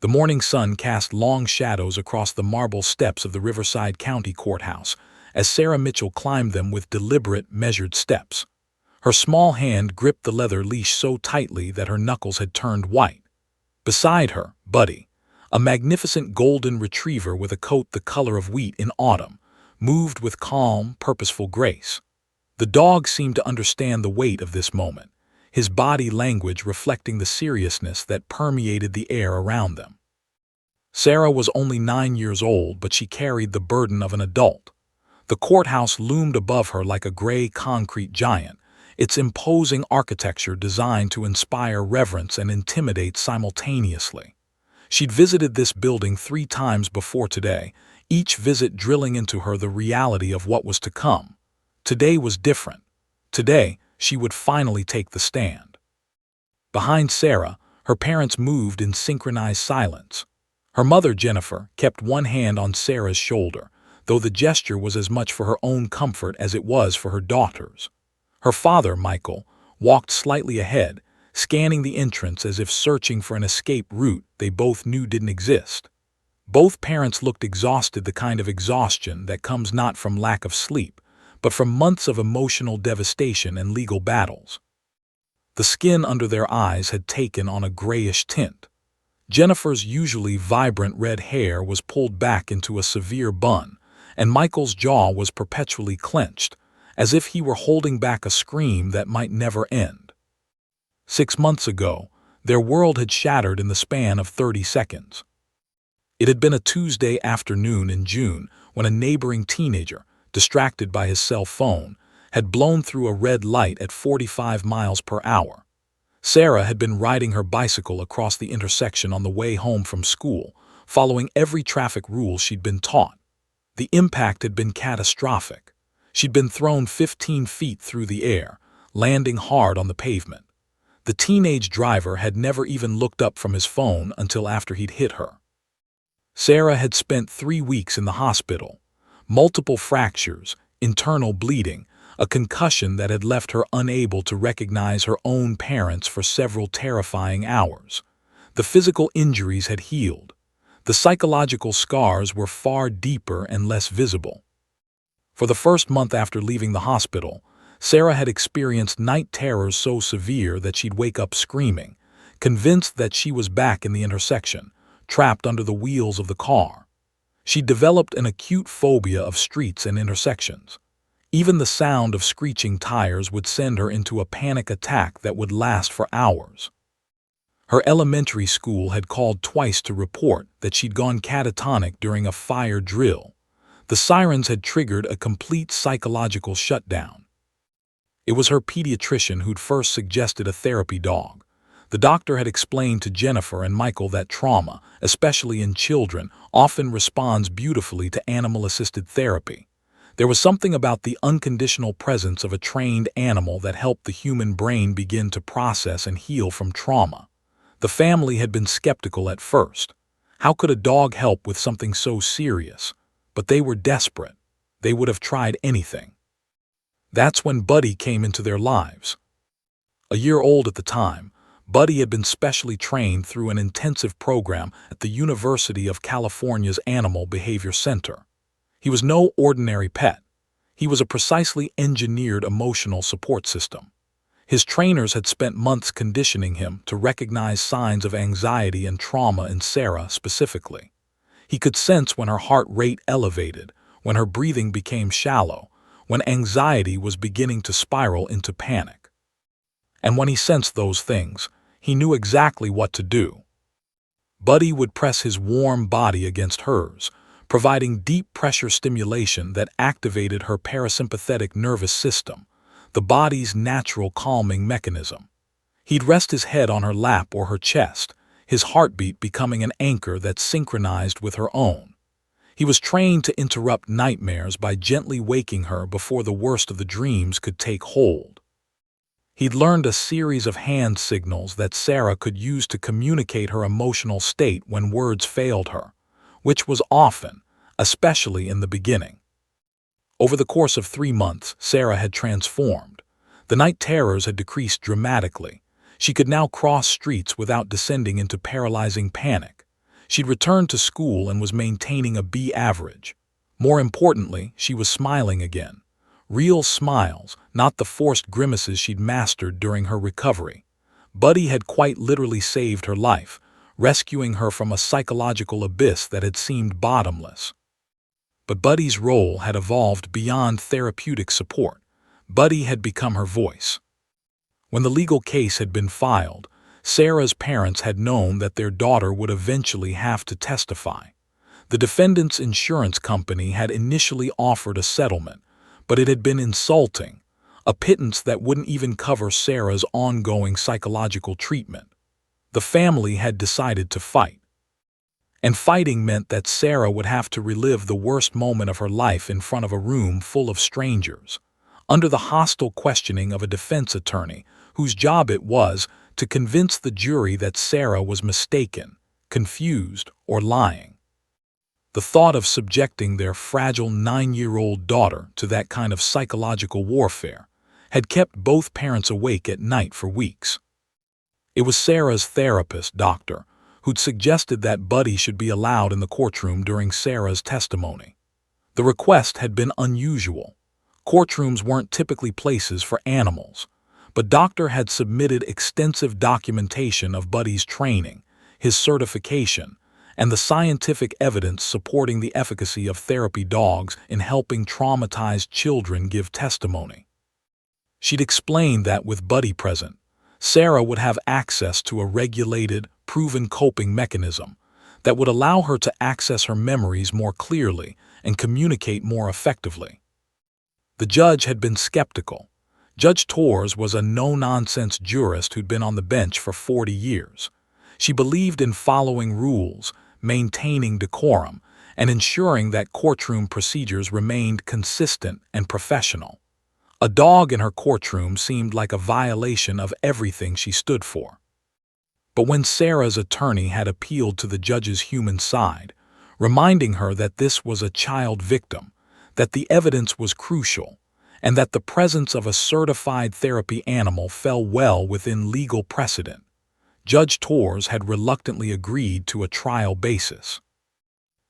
The morning sun cast long shadows across the marble steps of the Riverside County Courthouse as Sarah Mitchell climbed them with deliberate, measured steps. Her small hand gripped the leather leash so tightly that her knuckles had turned white. Beside her, Buddy, a magnificent golden retriever with a coat the color of wheat in autumn, moved with calm, purposeful grace. The dog seemed to understand the weight of this moment, his body language reflecting the seriousness that permeated the air around them. Sarah was only 9 years old, but she carried the burden of an adult. The courthouse loomed above her like a gray concrete giant, its imposing architecture designed to inspire reverence and intimidate simultaneously. She'd visited this building 3 times before today, each visit drilling into her the reality of what was to come. Today was different. Today, she would finally take the stand. Behind Sarah, her parents moved in synchronized silence. Her mother, Jennifer, kept one hand on Sarah's shoulder, though the gesture was as much for her own comfort as it was for her daughter's. Her father, Michael, walked slightly ahead, scanning the entrance as if searching for an escape route they both knew didn't exist. Both parents looked exhausted, the kind of exhaustion that comes not from lack of sleep, but from months of emotional devastation and legal battles. The skin under their eyes had taken on a grayish tint. Jennifer's usually vibrant red hair was pulled back into a severe bun, and Michael's jaw was perpetually clenched, as if he were holding back a scream that might never end. 6 months ago, their world had shattered in the span of 30 seconds. It had been a Tuesday afternoon in June when a neighboring teenager, distracted by his cell phone, had blown through a red light at 45 miles per hour. Sarah had been riding her bicycle across the intersection on the way home from school, following every traffic rule she'd been taught. The impact had been catastrophic. She'd been thrown 15 feet through the air, landing hard on the pavement. The teenage driver had never even looked up from his phone until after he'd hit her. Sarah had spent 3 weeks in the hospital. Multiple fractures, internal bleeding, a concussion that had left her unable to recognize her own parents for several terrifying hours. The physical injuries had healed. The psychological scars were far deeper and less visible. For the first month after leaving the hospital, Sarah had experienced night terrors so severe that she'd wake up screaming, convinced that she was back in the intersection, trapped under the wheels of the car. She'd developed an acute phobia of streets and intersections. Even the sound of screeching tires would send her into a panic attack that would last for hours. Her elementary school had called twice to report that she'd gone catatonic during a fire drill. The sirens had triggered a complete psychological shutdown. It was her pediatrician who'd first suggested a therapy dog. The doctor had explained to Jennifer and Michael that trauma, especially in children, often responds beautifully to animal-assisted therapy. There was something about the unconditional presence of a trained animal that helped the human brain begin to process and heal from trauma. The family had been skeptical at first. How could a dog help with something so serious? But they were desperate. They would have tried anything. That's when Buddy came into their lives. A year old at the time, Buddy had been specially trained through an intensive program at the University of California's Animal Behavior Center. He was no ordinary pet. He was a precisely engineered emotional support system. His trainers had spent months conditioning him to recognize signs of anxiety and trauma in Sarah specifically. He could sense when her heart rate elevated, when her breathing became shallow, when anxiety was beginning to spiral into panic. And when he sensed those things, he knew exactly what to do. Buddy would press his warm body against hers, providing deep pressure stimulation that activated her parasympathetic nervous system, the body's natural calming mechanism. He'd rest his head on her lap or her chest, his heartbeat becoming an anchor that synchronized with her own. He was trained to interrupt nightmares by gently waking her before the worst of the dreams could take hold. He'd learned a series of hand signals that Sarah could use to communicate her emotional state when words failed her, which was often, especially in the beginning. Over the course of 3 months, Sarah had transformed. The night terrors had decreased dramatically. She could now cross streets without descending into paralyzing panic. She'd returned to school and was maintaining a B average. More importantly, she was smiling again. Real smiles, not the forced grimaces she'd mastered during her recovery. Buddy had quite literally saved her life, rescuing her from a psychological abyss that had seemed bottomless. But Buddy's role had evolved beyond therapeutic support. Buddy had become her voice. When the legal case had been filed, Sarah's parents had known that their daughter would eventually have to testify. The defendant's insurance company had initially offered a settlement, but it had been insulting, a pittance that wouldn't even cover Sarah's ongoing psychological treatment. The family had decided to fight. And fighting meant that Sarah would have to relive the worst moment of her life in front of a room full of strangers, under the hostile questioning of a defense attorney whose job it was to convince the jury that Sarah was mistaken, confused, or lying. The thought of subjecting their fragile 9-year-old daughter to that kind of psychological warfare had kept both parents awake at night for weeks. It was Sarah's therapist, Doctor, who'd suggested that Buddy should be allowed in the courtroom during Sarah's testimony. The request had been unusual. Courtrooms weren't typically places for animals, but Doctor had submitted extensive documentation of Buddy's training, his certification, and the scientific evidence supporting the efficacy of therapy dogs in helping traumatized children give testimony. She'd explained that with Buddy present, Sarah would have access to a regulated, proven coping mechanism that would allow her to access her memories more clearly and communicate more effectively. The judge had been skeptical. Judge Torres was a no-nonsense jurist who'd been on the bench for 40 years. She believed in following rules, maintaining decorum, and ensuring that courtroom procedures remained consistent and professional. A dog in her courtroom seemed like a violation of everything she stood for. But when Sarah's attorney had appealed to the judge's human side, reminding her that this was a child victim, that the evidence was crucial, and that the presence of a certified therapy animal fell well within legal precedent, Judge Torres had reluctantly agreed to a trial basis.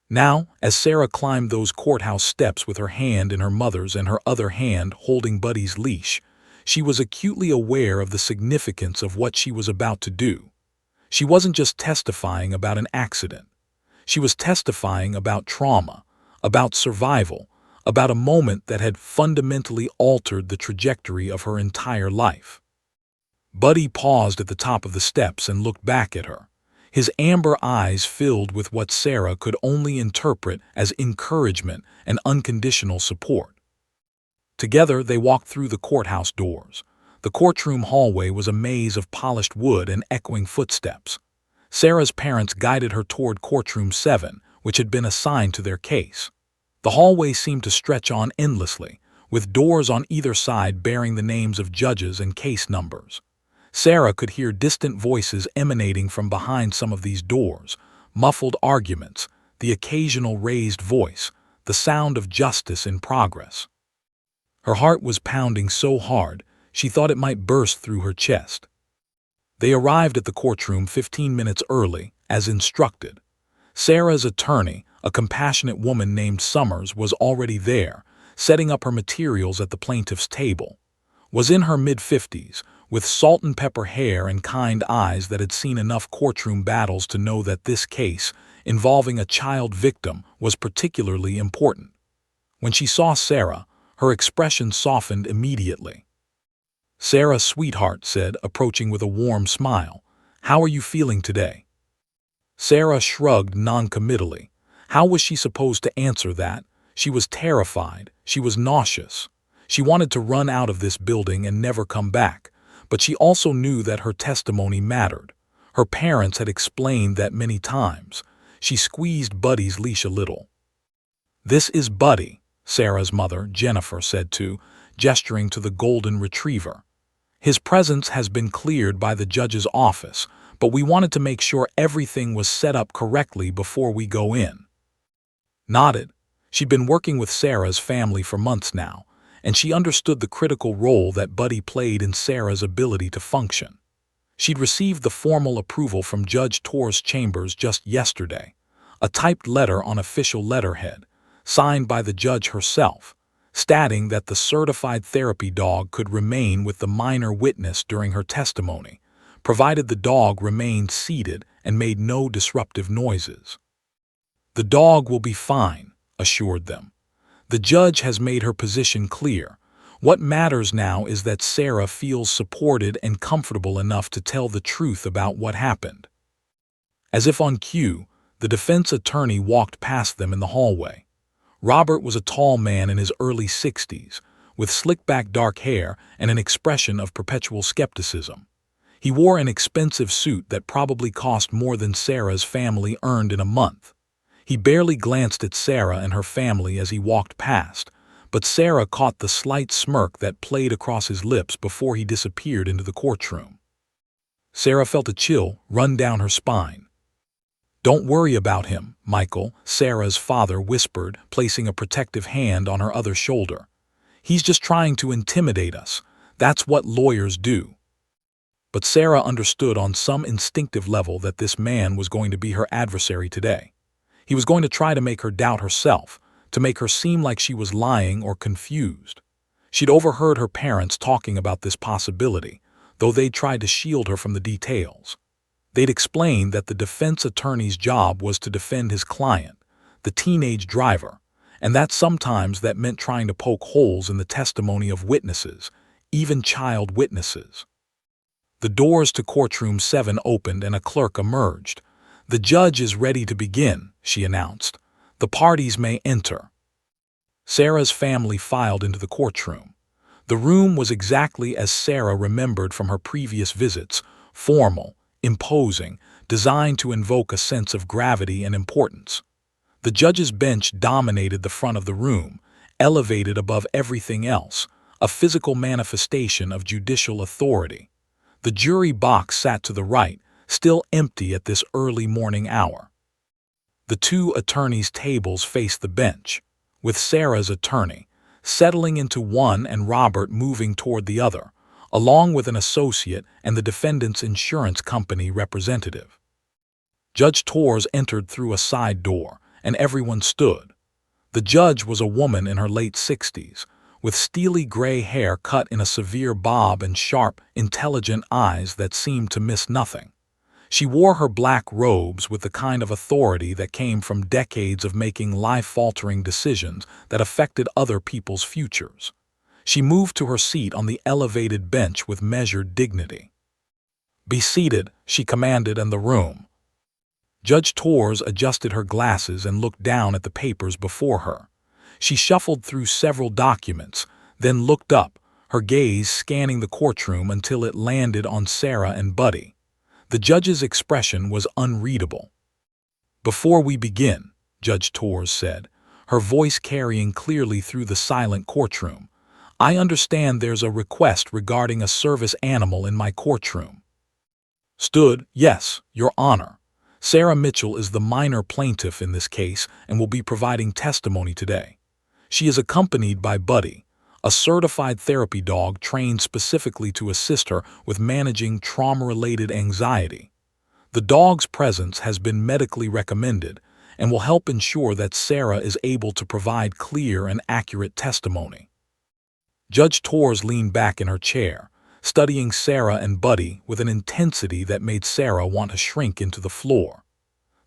Now, as Sarah climbed those courthouse steps with her hand in her mother's and her other hand holding Buddy's leash, she was acutely aware of the significance of what she was about to do. She wasn't just testifying about an accident. She was testifying about trauma, about survival, about a moment that had fundamentally altered the trajectory of her entire life. Buddy paused at the top of the steps and looked back at her, his amber eyes filled with what Sarah could only interpret as encouragement and unconditional support. Together they walked through the courthouse doors. The courtroom hallway was a maze of polished wood and echoing footsteps. Sarah's parents guided her toward courtroom 7, which had been assigned to their case. The hallway seemed to stretch on endlessly, with doors on either side bearing the names of judges and case numbers. Sarah could hear distant voices emanating from behind some of these doors, muffled arguments, the occasional raised voice, the sound of justice in progress. Her heart was pounding so hard, she thought it might burst through her chest. They arrived at the courtroom 15 minutes early, as instructed. Sarah's attorney, a compassionate woman named Summers, was already there, setting up her materials at the plaintiff's table. Was in her mid-50s, with salt and pepper hair and kind eyes that had seen enough courtroom battles to know that this case, involving a child victim, was particularly important. When she saw Sarah, her expression softened immediately. "Sarah, sweetheart," said, approaching with a warm smile, "how are you feeling today?" Sarah shrugged noncommittally. How was she supposed to answer that? She was terrified. She was nauseous. She wanted to run out of this building and never come back, but she also knew that her testimony mattered. Her parents had explained that many times. She squeezed Buddy's leash a little. "This is Buddy," Sarah's mother, Jennifer, said too, gesturing to the golden retriever. "His presence has been cleared by the judge's office, but we wanted to make sure everything was set up correctly before we go in." Nodded. She'd been working with Sarah's family for months now, and she understood the critical role that Buddy played in Sarah's ability to function. She'd received the formal approval from Judge Torres Chambers just yesterday, a typed letter on official letterhead, signed by the judge herself, stating that the certified therapy dog could remain with the minor witness during her testimony, provided the dog remained seated and made no disruptive noises. The dog will be fine, assured them. The judge has made her position clear. What matters now is that Sarah feels supported and comfortable enough to tell the truth about what happened. As if on cue, the defense attorney walked past them in the hallway. Robert was a tall man in his early 60s, with slick-back dark hair and an expression of perpetual skepticism. He wore an expensive suit that probably cost more than Sarah's family earned in a month. He barely glanced at Sarah and her family as he walked past, but Sarah caught the slight smirk that played across his lips before he disappeared into the courtroom. Sarah felt a chill run down her spine. "Don't worry about him, Michael," Sarah's father whispered, placing a protective hand on her other shoulder. "He's just trying to intimidate us. That's what lawyers do." But Sarah understood on some instinctive level that this man was going to be her adversary today. He was going to try to make her doubt herself, to make her seem like she was lying or confused. She'd overheard her parents talking about this possibility, though they'd tried to shield her from the details. They'd explained that the defense attorney's job was to defend his client, the teenage driver, and that sometimes that meant trying to poke holes in the testimony of witnesses, even child witnesses. The doors to courtroom 7 opened and a clerk emerged. "The judge is ready to begin," she announced. "The parties may enter." Sarah's family filed into the courtroom. The room was exactly as Sarah remembered from her previous visits, formal, imposing, designed to invoke a sense of gravity and importance. The judge's bench dominated the front of the room, elevated above everything else, a physical manifestation of judicial authority. The jury box sat to the right, still empty at this early morning hour. The two attorneys' tables faced the bench, with Sarah's attorney settling into one and Robert moving toward the other, along with an associate and the defendant's insurance company representative. Judge Torres entered through a side door, and everyone stood. The judge was a woman in her late 60s, with steely gray hair cut in a severe bob and sharp, intelligent eyes that seemed to miss nothing. She wore her black robes with the kind of authority that came from decades of making life-altering decisions that affected other people's futures. She moved to her seat on the elevated bench with measured dignity. "Be seated," she commanded, in the room. Judge Torres adjusted her glasses and looked down at the papers before her. She shuffled through several documents, then looked up, her gaze scanning the courtroom until it landed on Sarah and Buddy. The judge's expression was unreadable. "Before we begin," Judge Torres said, her voice carrying clearly through the silent courtroom, "I understand there's a request regarding a service animal in my courtroom." Stood, "Yes, Your Honor. Sarah Mitchell is the minor plaintiff in this case and will be providing testimony today. She is accompanied by Buddy, a certified therapy dog trained specifically to assist her with managing trauma-related anxiety. The dog's presence has been medically recommended and will help ensure that Sarah is able to provide clear and accurate testimony." Judge Torres leaned back in her chair, studying Sarah and Buddy with an intensity that made Sarah want to shrink into the floor.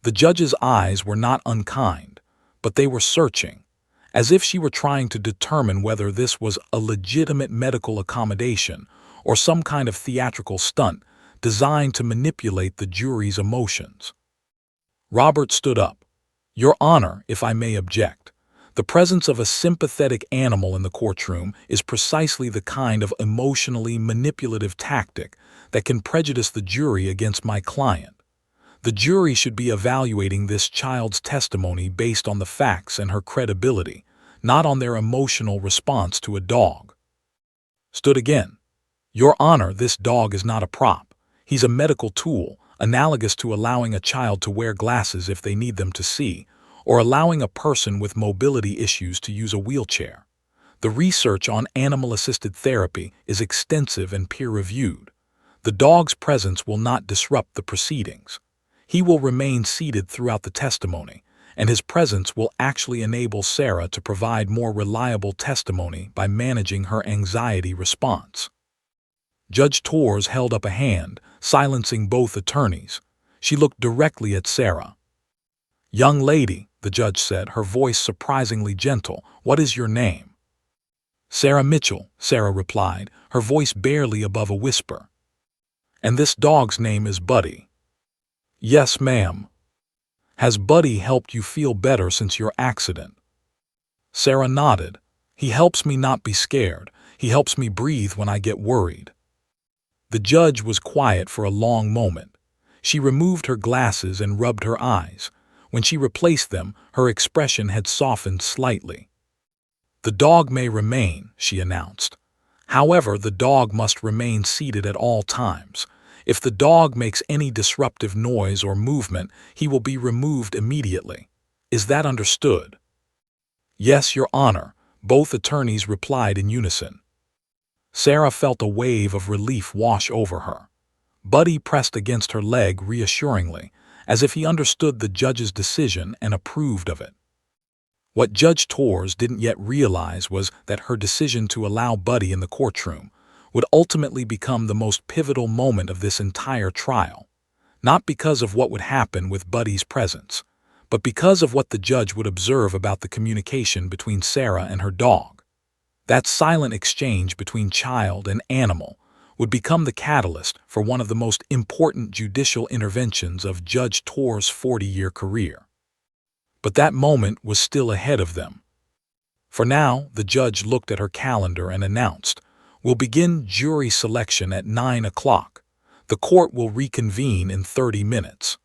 The judge's eyes were not unkind, but they were searching, as if she were trying to determine whether this was a legitimate medical accommodation or some kind of theatrical stunt designed to manipulate the jury's emotions. Robert stood up. "Your Honor, if I may object, the presence of a sympathetic animal in the courtroom is precisely the kind of emotionally manipulative tactic that can prejudice the jury against my client. The jury should be evaluating this child's testimony based on the facts and her credibility, not on their emotional response to a dog." Stood again. "Your Honor, this dog is not a prop. He's a medical tool, analogous to allowing a child to wear glasses if they need them to see, or allowing a person with mobility issues to use a wheelchair. The research on animal-assisted therapy is extensive and peer-reviewed. The dog's presence will not disrupt the proceedings. He will remain seated throughout the testimony, and his presence will actually enable Sarah to provide more reliable testimony by managing her anxiety response. Judge Torres held up a hand, silencing both attorneys. She looked directly at Sarah. "Young lady," the judge said, her voice surprisingly gentle, "what is your name?" "Sarah Mitchell," Sarah replied, her voice barely above a whisper. "And this dog's name is Buddy?" "Yes, ma'am." "Has Buddy helped you feel better since your accident?" Sarah nodded. "He helps me not be scared. He helps me breathe when I get worried." The judge was quiet for a long moment. She removed her glasses and rubbed her eyes. When she replaced them, her expression had softened slightly. "The dog may remain," she announced. "However, the dog must remain seated at all times. If the dog makes any disruptive noise or movement, he will be removed immediately. Is that understood?" "Yes, Your Honor," both attorneys replied in unison. Sarah felt a wave of relief wash over her. Buddy pressed against her leg reassuringly, as if he understood the judge's decision and approved of it. What Judge Torres didn't yet realize was that her decision to allow Buddy in the courtroom would ultimately become the most pivotal moment of this entire trial, not because of what would happen with Buddy's presence, but because of what the judge would observe about the communication between Sarah and her dog. That silent exchange between child and animal would become the catalyst for one of the most important judicial interventions of Judge Torres' 40-year career. But that moment was still ahead of them. For now, the judge looked at her calendar and announced, "We'll begin jury selection at 9 o'clock. The court will reconvene in 30 minutes."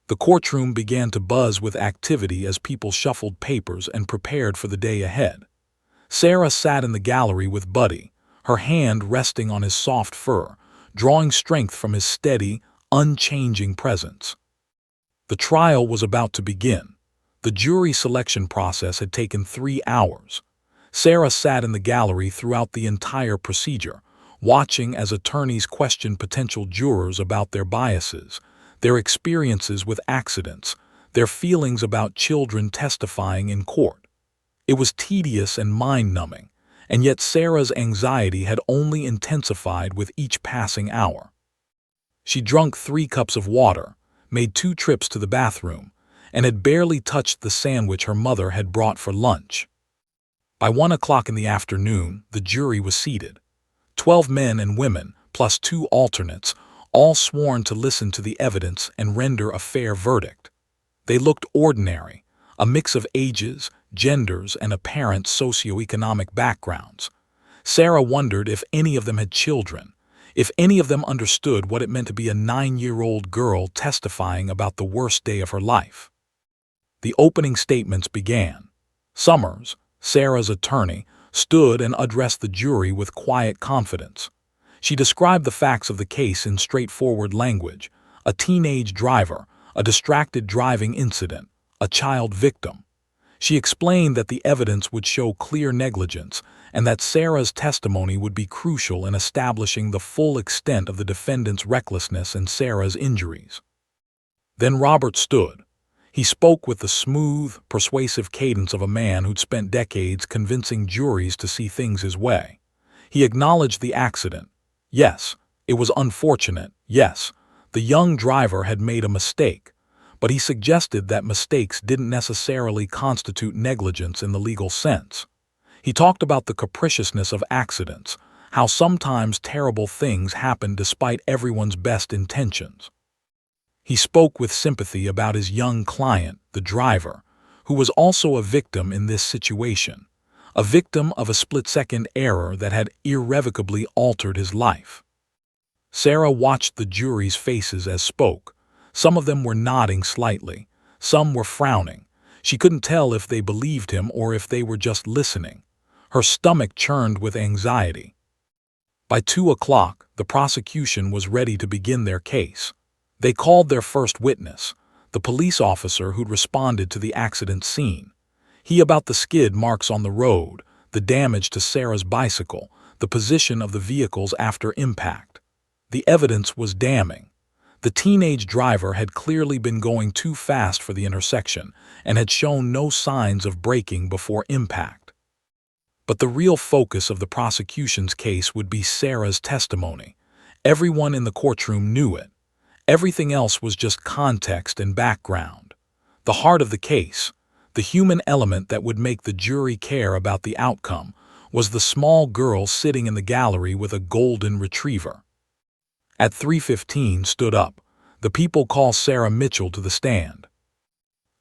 The courtroom began to buzz with activity as people shuffled papers and prepared for the day ahead. Sarah sat in the gallery with Buddy, her hand resting on his soft fur, drawing strength from his steady, unchanging presence. The trial was about to begin. The jury selection process had taken 3 hours. Sarah sat in the gallery throughout the entire procedure, watching as attorneys questioned potential jurors about their biases, their experiences with accidents, their feelings about children testifying in court. It was tedious and mind-numbing, and yet Sarah's anxiety had only intensified with each passing hour. She drank 3 cups of water, made 2 trips to the bathroom, and had barely touched the sandwich her mother had brought for lunch. By 1 o'clock in the afternoon, the jury was seated. 12 men and women, plus 2 alternates, all sworn to listen to the evidence and render a fair verdict. They looked ordinary, a mix of ages, genders, and apparent socioeconomic backgrounds. Sarah wondered if any of them had children, if any of them understood what it meant to be a 9-year-old girl testifying about the worst day of her life. The opening statements began. Summers, Sarah's attorney, stood and addressed the jury with quiet confidence. She described the facts of the case in straightforward language: a teenage driver, a distracted driving incident, a child victim. She explained that the evidence would show clear negligence and that Sarah's testimony would be crucial in establishing the full extent of the defendant's recklessness and Sarah's injuries. Then Robert stood. He spoke with the smooth, persuasive cadence of a man who'd spent decades convincing juries to see things his way. He acknowledged the accident. Yes, it was unfortunate. Yes, the young driver had made a mistake. But he suggested that mistakes didn't necessarily constitute negligence in the legal sense. He talked about the capriciousness of accidents, how sometimes terrible things happen despite everyone's best intentions. He spoke with sympathy about his young client, the driver, who was also a victim in this situation, a victim of a split-second error that had irrevocably altered his life. Sarah watched the jury's faces as spoke. Some of them were nodding slightly, some were frowning. She couldn't tell if they believed him or if they were just listening. Her stomach churned with anxiety. By 2 o'clock, the prosecution was ready to begin their case. They called their first witness, the police officer who'd responded to the accident scene. He about the skid marks on the road, the damage to Sarah's bicycle, the position of the vehicles after impact. The evidence was damning. The teenage driver had clearly been going too fast for the intersection and had shown no signs of braking before impact. But the real focus of the prosecution's case would be Sarah's testimony. Everyone in the courtroom knew it. Everything else was just context and background. The heart of the case, the human element that would make the jury care about the outcome, was the small girl sitting in the gallery with a golden retriever. At 3:15 stood up. The people call Sarah Mitchell to the stand.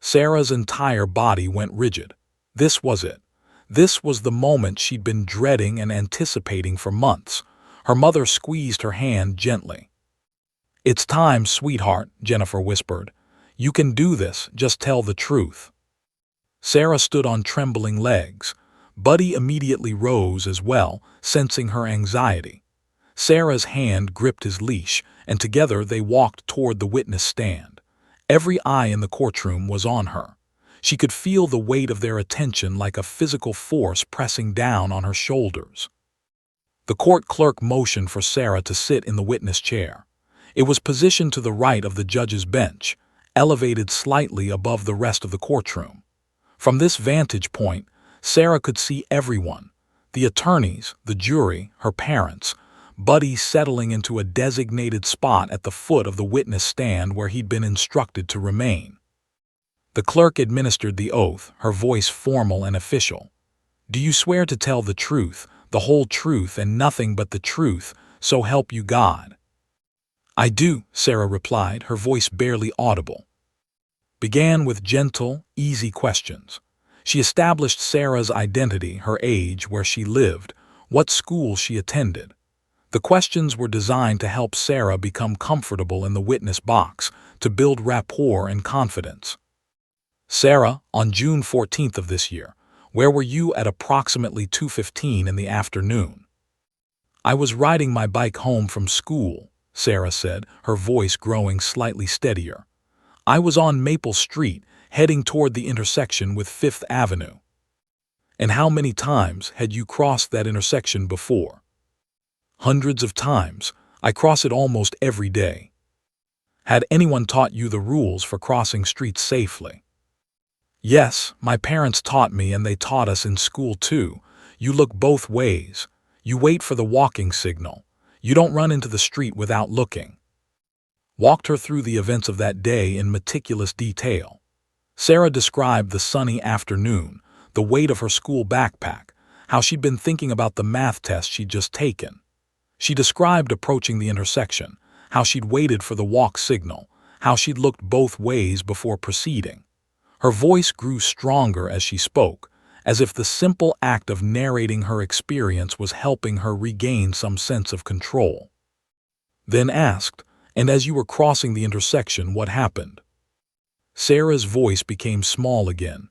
Sarah's entire body went rigid. This was it. This was the moment she'd been dreading and anticipating for months. Her mother squeezed her hand gently. "It's time, sweetheart," Jennifer whispered. "You can do this, just tell the truth." Sarah stood on trembling legs. Buddy immediately rose as well, sensing her anxiety. Sarah's hand gripped his leash, and together they walked toward the witness stand. Every eye in the courtroom was on her. She could feel the weight of their attention like a physical force pressing down on her shoulders. The court clerk motioned for Sarah to sit in the witness chair. It was positioned to the right of the judge's bench, elevated slightly above the rest of the courtroom. From this vantage point, Sarah could see everyone: the attorneys, the jury, her parents, Buddy settling into a designated spot at the foot of the witness stand where he'd been instructed to remain. The clerk administered the oath, her voice formal and official. "Do you swear to tell the truth, the whole truth, and nothing but the truth, so help you God?" "I do," Sarah replied, her voice barely audible. Began with gentle, easy questions. She established Sarah's identity, her age, where she lived, what school she attended. The questions were designed to help Sarah become comfortable in the witness box, to build rapport and confidence. "Sarah, on June 14th of this year, where were you at approximately 2:15 in the afternoon?" "I was riding my bike home from school," Sarah said, her voice growing slightly steadier. "I was on Maple Street, heading toward the intersection with 5th Avenue. "And how many times had you crossed that intersection before?" "Hundreds of times. I cross it almost every day." "Had anyone taught you the rules for crossing streets safely?" "Yes, my parents taught me, and they taught us in school too. You look both ways. You wait for the walking signal. You don't run into the street without looking." Walked her through the events of that day in meticulous detail. Sarah described the sunny afternoon, the weight of her school backpack, how she'd been thinking about the math test she'd just taken. She described approaching the intersection, how she'd waited for the walk signal, how she'd looked both ways before proceeding. Her voice grew stronger as she spoke, as if the simple act of narrating her experience was helping her regain some sense of control. Then asked, "And as you were crossing the intersection, what happened?" Sarah's voice became small again.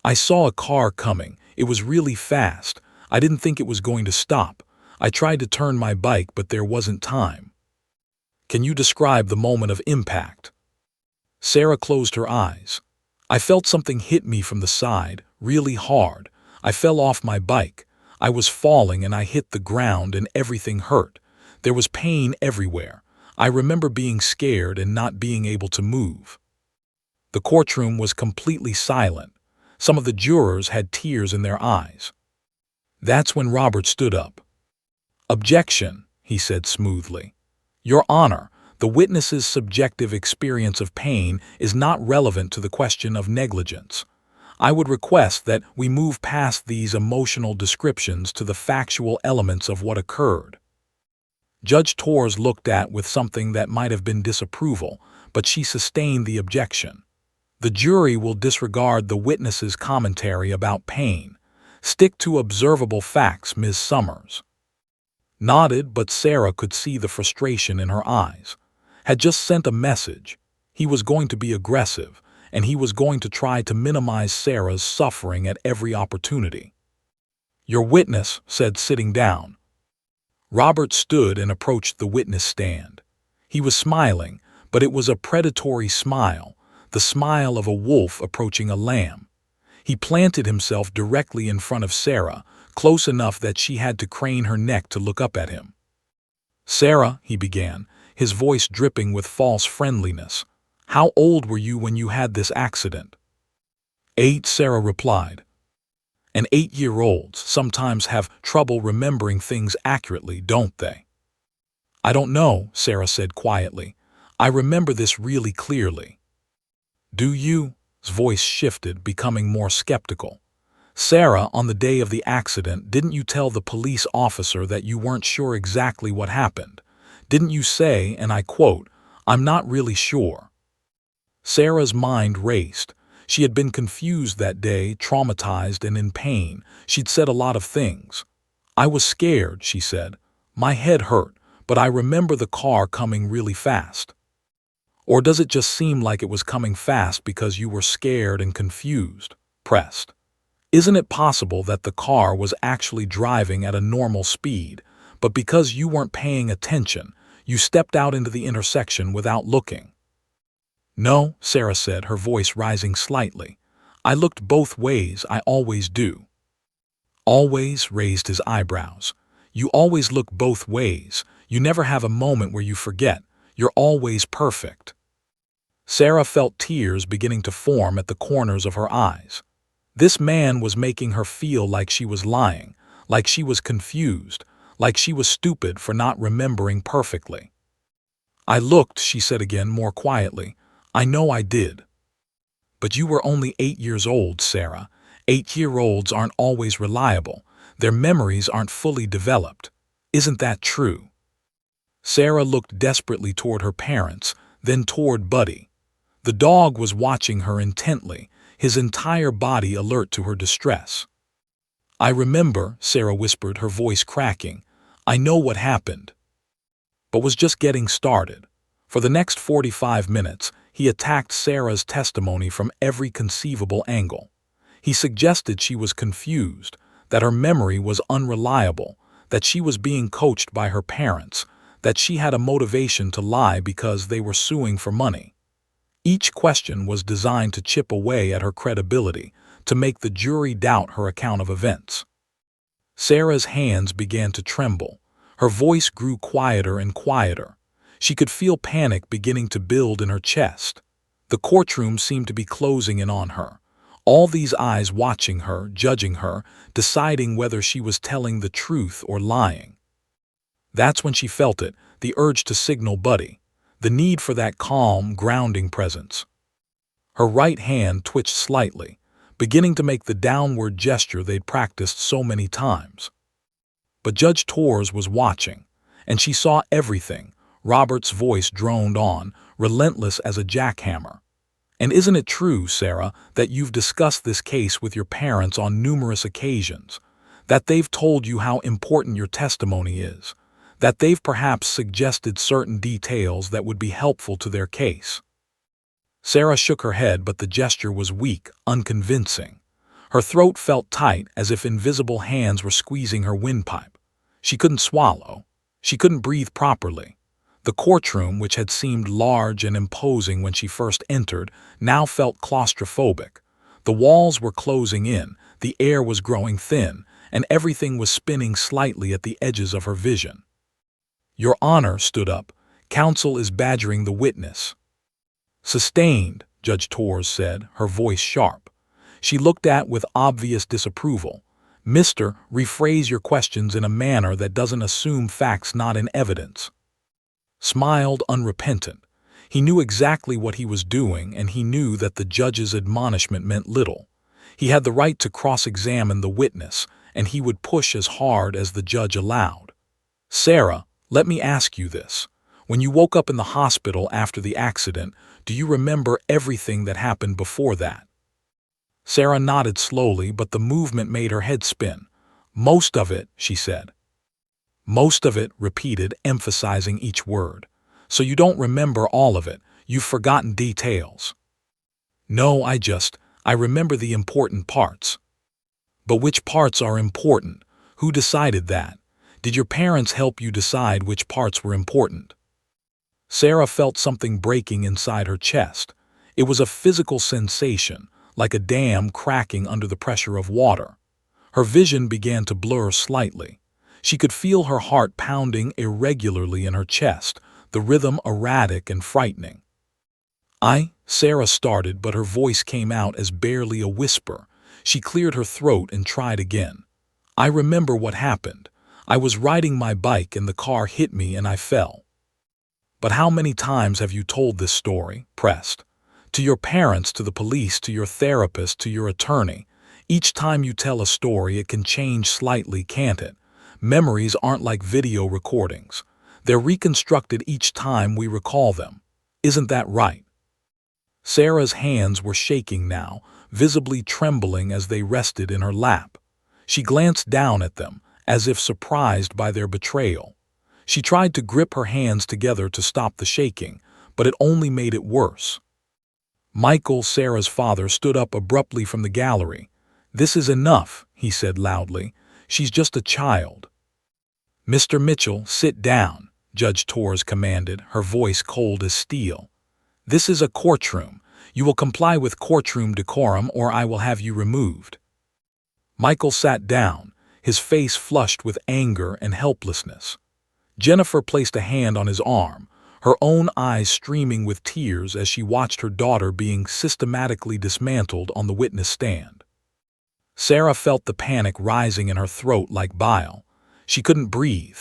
"I saw a car coming. It was really fast. I didn't think it was going to stop. I tried to turn my bike, but there wasn't time." "Can you describe the moment of impact?" Sarah closed her eyes. "I felt something hit me from the side, really hard. I fell off my bike. I was falling and I hit the ground and everything hurt. There was pain everywhere. I remember being scared and not being able to move." The courtroom was completely silent. Some of the jurors had tears in their eyes. That's when Robert stood up. "Objection," he said smoothly. "Your Honor, the witness's subjective experience of pain is not relevant to the question of negligence. I would request that we move past these emotional descriptions to the factual elements of what occurred." Judge Torres looked at with something that might have been disapproval, but she sustained the objection. "The jury will disregard the witness's commentary about pain. Stick to observable facts, Ms. Summers." Nodded, but Sarah could see the frustration in her eyes. Had just sent a message. He was going to be aggressive, and he was going to try to minimize Sarah's suffering at every opportunity. "Your witness," said, sitting down. Robert stood and approached the witness stand. He was smiling, but it was a predatory smile, the smile of a wolf approaching a lamb. He planted himself directly in front of Sarah, close enough that she had to crane her neck to look up at him. Sarah, he began, his voice dripping with false friendliness. How old were you when you had this accident? 8, Sarah replied. And 8-year-olds sometimes have trouble remembering things accurately, don't they? I don't know, Sarah said quietly. I remember this really clearly. Do you? His voice shifted, becoming more skeptical. Sarah, on the day of the accident, didn't you tell the police officer that you weren't sure exactly what happened? Didn't you say, and I quote, "I'm not really sure"? Sarah's mind raced. She had been confused that day, traumatized and in pain. She'd said a lot of things. I was scared, she said. My head hurt, but I remember the car coming really fast. Or does it just seem like it was coming fast because you were scared and confused, pressed? Isn't it possible that the car was actually driving at a normal speed, but because you weren't paying attention, you stepped out into the intersection without looking? No, Sarah said, her voice rising slightly. I looked both ways, I always do. Always raised his eyebrows. You always look both ways. You never have a moment where you forget. You're always perfect. Sarah felt tears beginning to form at the corners of her eyes. This man was making her feel like she was lying, like she was confused, like she was stupid for not remembering perfectly. I looked, she said again more quietly. I know I did. But you were only 8 years old, Sarah. 8-year-olds aren't always reliable. Their memories aren't fully developed. Isn't that true? Sarah looked desperately toward her parents, then toward Buddy. The dog was watching her intently, his entire body alert to her distress. I remember, Sarah whispered, her voice cracking. I know what happened. But was just getting started. For the next 45 minutes, he attacked Sarah's testimony from every conceivable angle. He suggested she was confused, that her memory was unreliable, that she was being coached by her parents, that she had a motivation to lie because they were suing for money. Each question was designed to chip away at her credibility, to make the jury doubt her account of events. Sarah's hands began to tremble. Her voice grew quieter and quieter. She could feel panic beginning to build in her chest. The courtroom seemed to be closing in on her. All these eyes watching her, judging her, deciding whether she was telling the truth or lying. That's when she felt it, the urge to signal Buddy. The need for that calm, grounding presence. Her right hand twitched slightly, beginning to make the downward gesture they'd practiced so many times. But Judge Torres was watching, and she saw everything. Robert's voice droned on, relentless as a jackhammer. And isn't it true, Sarah, that you've discussed this case with your parents on numerous occasions? That they've told you how important your testimony is? That they've perhaps suggested certain details that would be helpful to their case? Sarah shook her head, but the gesture was weak, unconvincing. Her throat felt tight, as if invisible hands were squeezing her windpipe. She couldn't swallow. She couldn't breathe properly. The courtroom, which had seemed large and imposing when she first entered, now felt claustrophobic. The walls were closing in, the air was growing thin, and everything was spinning slightly at the edges of her vision. Your Honor stood up. Counsel is badgering the witness. Sustained, Judge Torres said, her voice sharp. She looked at with obvious disapproval. Mister, rephrase your questions in a manner that doesn't assume facts not in evidence. Smiled unrepentant. He knew exactly what he was doing, and he knew that the judge's admonishment meant little. He had the right to cross-examine the witness, and he would push as hard as the judge allowed. Sarah, let me ask you this. When you woke up in the hospital after the accident, do you remember everything that happened before that? Sarah nodded slowly, but the movement made her head spin. Most of it, she said. Most of it, repeated, emphasizing each word. So you don't remember all of it. You've forgotten details. No, I remember the important parts. But which parts are important? Who decided that? Did your parents help you decide which parts were important? Sarah felt something breaking inside her chest. It was a physical sensation, like a dam cracking under the pressure of water. Her vision began to blur slightly. She could feel her heart pounding irregularly in her chest, the rhythm erratic and frightening. Sarah started, but her voice came out as barely a whisper. She cleared her throat and tried again. I remember what happened. I was riding my bike and the car hit me and I fell. But how many times have you told this story? Pressed. To your parents, to the police, to your therapist, to your attorney. Each time you tell a story, it can change slightly, can't it? Memories aren't like video recordings. They're reconstructed each time we recall them. Isn't that right? Sarah's hands were shaking now, visibly trembling as they rested in her lap. She glanced down at them, as if surprised by their betrayal. She tried to grip her hands together to stop the shaking, but it only made it worse. Michael, Sarah's father, stood up abruptly from the gallery. "This is enough," he said loudly. "She's just a child." "Mr. Mitchell, sit down," Judge Torres commanded, her voice cold as steel. "This is a courtroom. You will comply with courtroom decorum or I will have you removed." Michael sat down, his face flushed with anger and helplessness. Jennifer placed a hand on his arm, her own eyes streaming with tears as she watched her daughter being systematically dismantled on the witness stand. Sarah felt the panic rising in her throat like bile. She couldn't breathe.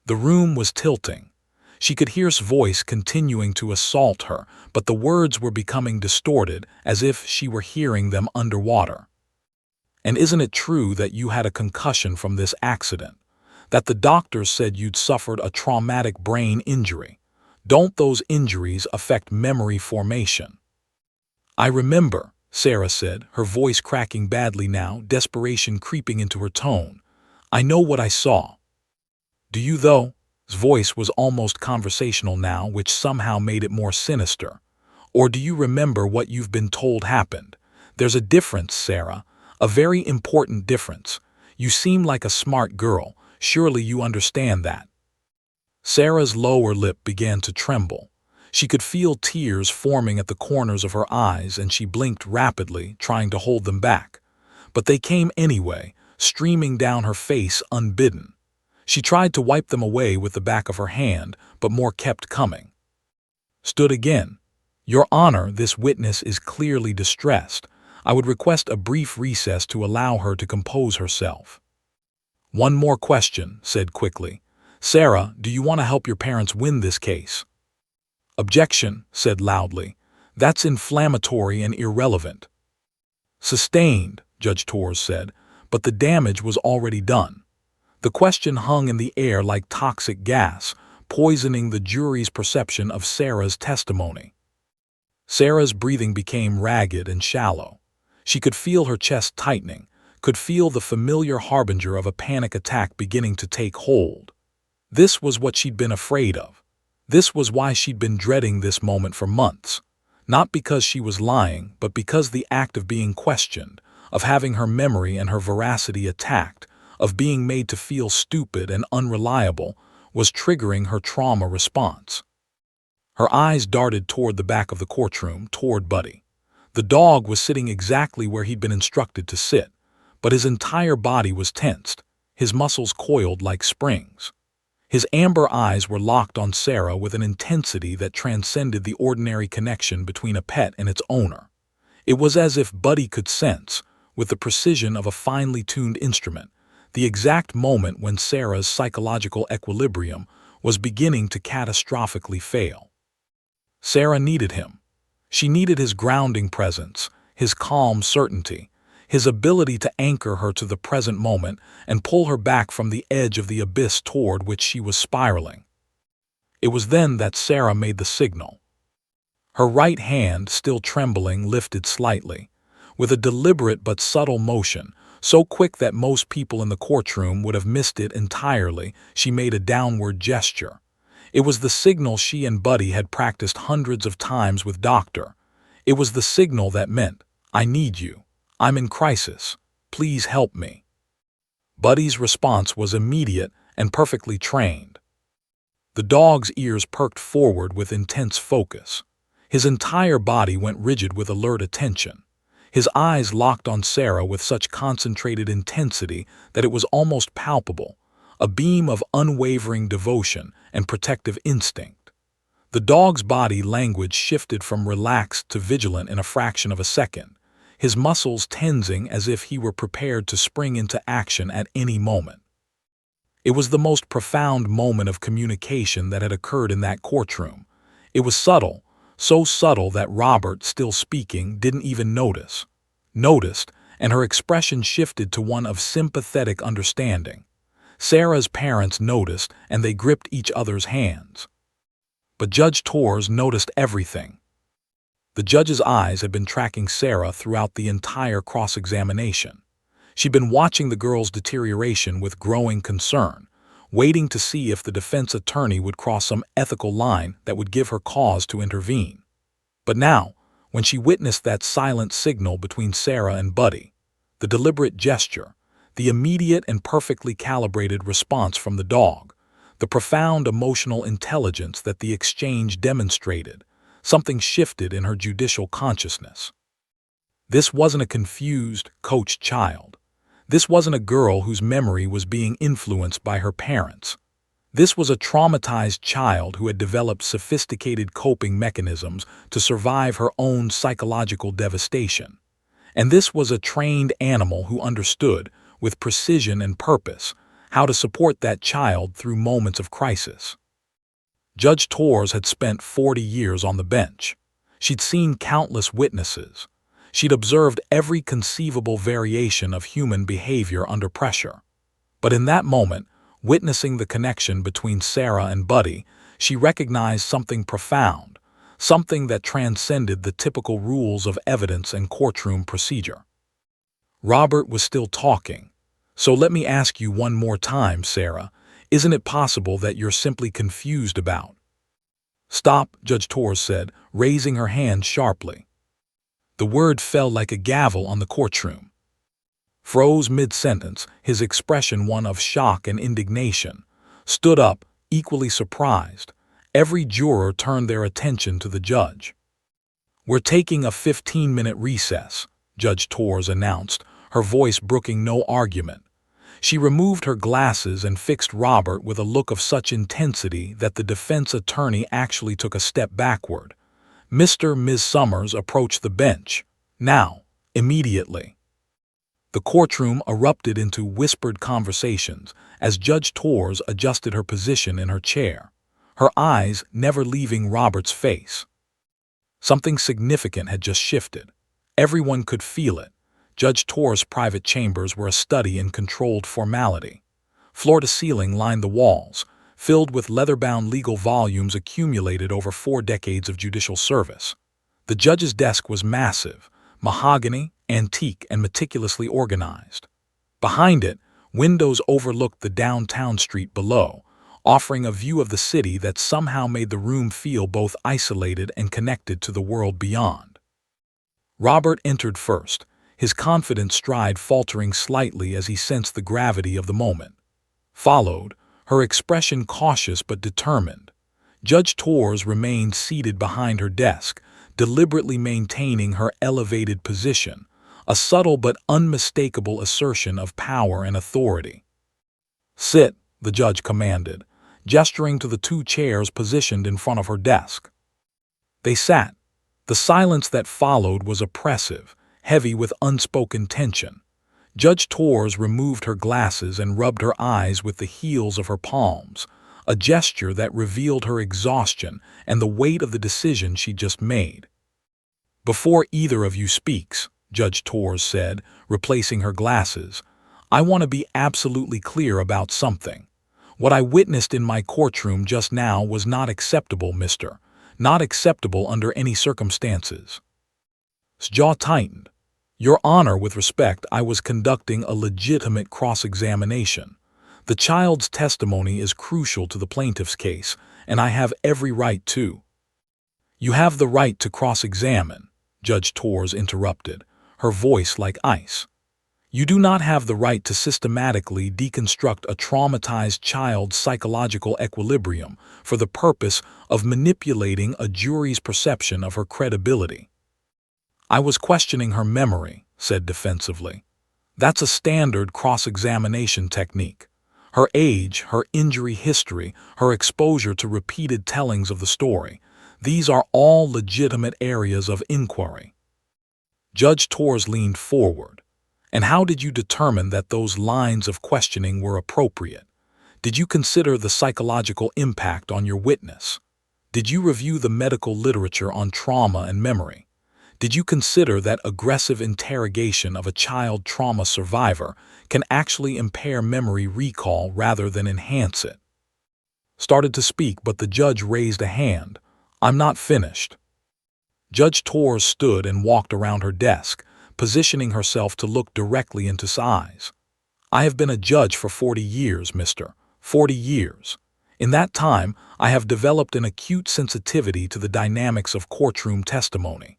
The room was tilting. She could hear his voice continuing to assault her, but the words were becoming distorted, as if she were hearing them underwater. "And isn't it true that you had a concussion from this accident? That the doctors said you'd suffered a traumatic brain injury? Don't those injuries affect memory formation?" "I remember," Sarah said, her voice cracking badly now, desperation creeping into her tone. "I know what I saw." "Do you, though?" His voice was almost conversational now, which somehow made it more sinister. "Or do you remember what you've been told happened? There's a difference, Sarah, a very important difference. You seem like a smart girl. Surely you understand that." Sarah's lower lip began to tremble. She could feel tears forming at the corners of her eyes, and she blinked rapidly, trying to hold them back. But they came anyway, streaming down her face unbidden. She tried to wipe them away with the back of her hand, but more kept coming. Stood again. "Your Honor, this witness is clearly distressed. I would request a brief recess to allow her to compose herself." "One more question," said quickly. "Sarah, do you want to help your parents win this case?" "Objection," said loudly. "That's inflammatory and irrelevant." "Sustained," Judge Torres said, but the damage was already done. The question hung in the air like toxic gas, poisoning the jury's perception of Sarah's testimony. Sarah's breathing became ragged and shallow. She could feel her chest tightening, could feel the familiar harbinger of a panic attack beginning to take hold. This was what she'd been afraid of. This was why she'd been dreading this moment for months. Not because she was lying, but because the act of being questioned, of having her memory and her veracity attacked, of being made to feel stupid and unreliable, was triggering her trauma response. Her eyes darted toward the back of the courtroom, toward Buddy. The dog was sitting exactly where he'd been instructed to sit, but his entire body was tensed, his muscles coiled like springs. His amber eyes were locked on Sarah with an intensity that transcended the ordinary connection between a pet and its owner. It was as if Buddy could sense, with the precision of a finely tuned instrument, the exact moment when Sarah's psychological equilibrium was beginning to catastrophically fail. Sarah needed him. She needed his grounding presence, his calm certainty, his ability to anchor her to the present moment and pull her back from the edge of the abyss toward which she was spiraling. It was then that Sarah made the signal. Her right hand, still trembling, lifted slightly. With a deliberate but subtle motion, so quick that most people in the courtroom would have missed it entirely, she made a downward gesture. It was the signal she and Buddy had practiced hundreds of times with Doctor. It was the signal that meant, "I need you. I'm in crisis. Please help me." Buddy's response was immediate and perfectly trained. The dog's ears perked forward with intense focus. His entire body went rigid with alert attention. His eyes locked on Sarah with such concentrated intensity that it was almost palpable, a beam of unwavering devotion and protective instinct. The dog's body language shifted from relaxed to vigilant in a fraction of a second, his muscles tensing as if he were prepared to spring into action at any moment. It was the most profound moment of communication that had occurred in that courtroom. It was subtle, so subtle that Robert, still speaking, didn't even noticed, and her expression shifted to one of sympathetic understanding. Sarah's parents noticed, and they gripped each other's hands. But Judge Torres noticed everything. The judge's eyes had been tracking Sarah throughout the entire cross-examination. She'd been watching the girl's deterioration with growing concern, waiting to see if the defense attorney would cross some ethical line that would give her cause to intervene. But now, when she witnessed that silent signal between Sarah and Buddy, the deliberate gesture, the immediate and perfectly calibrated response from the dog, the profound emotional intelligence that the exchange demonstrated, something shifted in her judicial consciousness. This wasn't a confused, coached child. This wasn't a girl whose memory was being influenced by her parents. This was a traumatized child who had developed sophisticated coping mechanisms to survive her own psychological devastation. And this was a trained animal who understood, with precision and purpose, how to support that child through moments of crisis. Judge Torres had spent 40 years on the bench. She'd seen countless witnesses. She'd observed every conceivable variation of human behavior under pressure. But in that moment, witnessing the connection between Sarah and Buddy, she recognized something profound, something that transcended the typical rules of evidence and courtroom procedure. Robert was still talking. "So let me ask you one more time, Sarah. Isn't it possible that you're simply confused about?" "Stop," Judge Torres said, raising her hand sharply. The word fell like a gavel on the courtroom. Froze mid-sentence, his expression one of shock and indignation. Stood up, equally surprised. Every juror turned their attention to the judge. "We're taking a 15-minute recess," Judge Torres announced, her voice brooking no argument. She removed her glasses and fixed Robert with a look of such intensity that the defense attorney actually took a step backward. Ms. Summers approached the bench. Now, immediately. The courtroom erupted into whispered conversations as Judge Torres adjusted her position in her chair, her eyes never leaving Robert's face. Something significant had just shifted. Everyone could feel it. Judge Torres' private chambers were a study in controlled formality. Floor to ceiling lined the walls, filled with leather-bound legal volumes accumulated over 4 decades of judicial service. The judge's desk was massive, mahogany, antique, and meticulously organized. Behind it, windows overlooked the downtown street below, offering a view of the city that somehow made the room feel both isolated and connected to the world beyond. Robert entered first, his confident stride faltering slightly as he sensed the gravity of the moment. Followed, her expression cautious but determined. Judge Torres remained seated behind her desk, deliberately maintaining her elevated position, a subtle but unmistakable assertion of power and authority. "Sit," the judge commanded, gesturing to the 2 chairs positioned in front of her desk. They sat. The silence that followed was oppressive, heavy with unspoken tension. Judge Torres removed her glasses and rubbed her eyes with the heels of her palms, a gesture that revealed her exhaustion and the weight of the decision she just made. "Before either of you speaks," Judge Torres said, replacing her glasses, "I want to be absolutely clear about something. What I witnessed in my courtroom just now was not acceptable, mister. Not acceptable under any circumstances." His jaw tightened. "Your Honor, with respect, I was conducting a legitimate cross-examination. The child's testimony is crucial to the plaintiff's case, and I have every right to—" "You have the right to cross-examine," Judge Torres interrupted, her voice like ice. "You do not have the right to systematically deconstruct a traumatized child's psychological equilibrium for the purpose of manipulating a jury's perception of her credibility." "I was questioning her memory," said defensively. "That's a standard cross-examination technique. Her age, her injury history, her exposure to repeated tellings of the story, these are all legitimate areas of inquiry. Judge Torres leaned forward. And how did you determine that those lines of questioning were appropriate? Did you consider the psychological impact on your witness? Did you review the medical literature on trauma and memory? Did you consider that aggressive interrogation of a child trauma survivor can actually impair memory recall rather than enhance it? Started to speak, but the judge raised a hand. I'm not finished. Judge Torres stood and walked around her desk, positioning herself to look directly into his eyes. I have been a judge for 40 years, mister. 40 years. In that time, I have developed an acute sensitivity to the dynamics of courtroom testimony.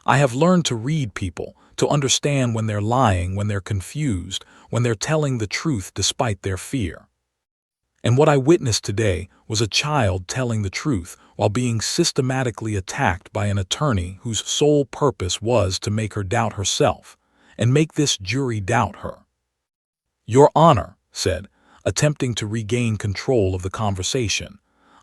I have learned to read people, to understand when they're lying, when they're confused, when they're telling the truth despite their fear. And what I witnessed today was a child telling the truth while being systematically attacked by an attorney whose sole purpose was to make her doubt herself and make this jury doubt her. Your Honor, said, attempting to regain control of the conversation,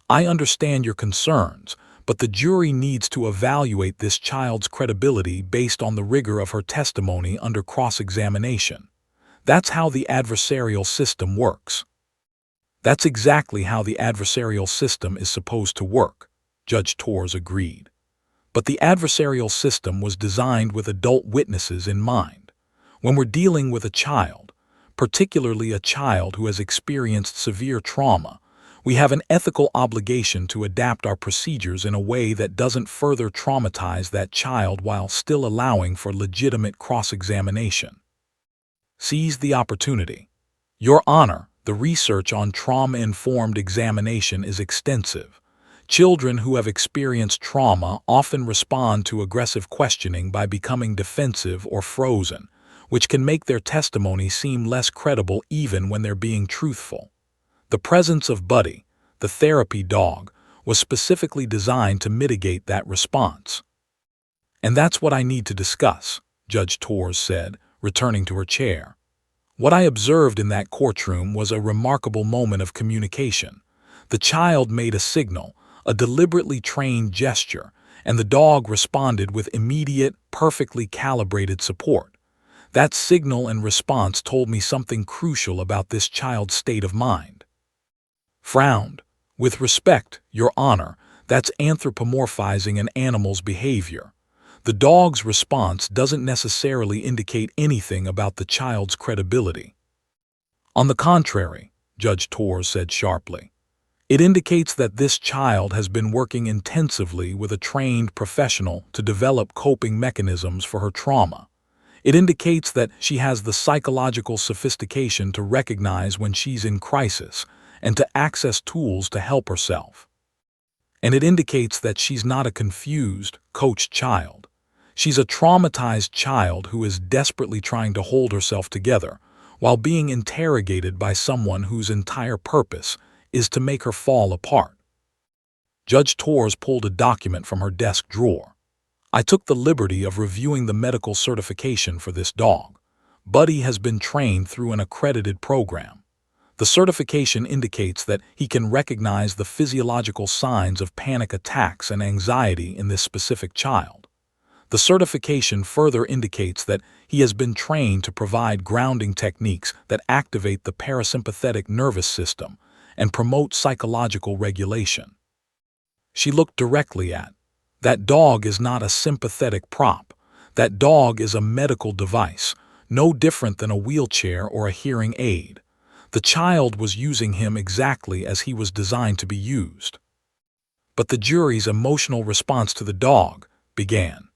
I understand your concerns, but the jury needs to evaluate this child's credibility based on the rigor of her testimony under cross-examination. That's how the adversarial system works. That's exactly how the adversarial system is supposed to work, Judge Torres agreed. But the adversarial system was designed with adult witnesses in mind. When we're dealing with a child, particularly a child who has experienced severe trauma, we have an ethical obligation to adapt our procedures in a way that doesn't further traumatize that child while still allowing for legitimate cross-examination. Seize the opportunity. Your Honor, the research on trauma-informed examination is extensive. Children who have experienced trauma often respond to aggressive questioning by becoming defensive or frozen, which can make their testimony seem less credible even when they're being truthful. The presence of Buddy, the therapy dog, was specifically designed to mitigate that response. And that's what I need to discuss, Judge Torres said, returning to her chair. What I observed in that courtroom was a remarkable moment of communication. The child made a signal, a deliberately trained gesture, and the dog responded with immediate, perfectly calibrated support. That signal and response told me something crucial about this child's state of mind. Frowned. With respect, Your Honor, that's anthropomorphizing an animal's behavior. The dog's response doesn't necessarily indicate anything about the child's credibility. On the contrary, Judge Torres said sharply, it indicates that this child has been working intensively with a trained professional to develop coping mechanisms for her trauma. It indicates that she has the psychological sophistication to recognize when she's in crisis and to access tools to help herself. And it indicates that she's not a confused, coached child. She's a traumatized child who is desperately trying to hold herself together while being interrogated by someone whose entire purpose is to make her fall apart. Judge Torres pulled a document from her desk drawer. I took the liberty of reviewing the medical certification for this dog. Buddy has been trained through an accredited program. The certification indicates that he can recognize the physiological signs of panic attacks and anxiety in this specific child. The certification further indicates that he has been trained to provide grounding techniques that activate the parasympathetic nervous system and promote psychological regulation. She looked directly at, that dog is not a sympathetic prop. That dog is a medical device, no different than a wheelchair or a hearing aid. The child was using him exactly as he was designed to be used. But the jury's emotional response to the dog began.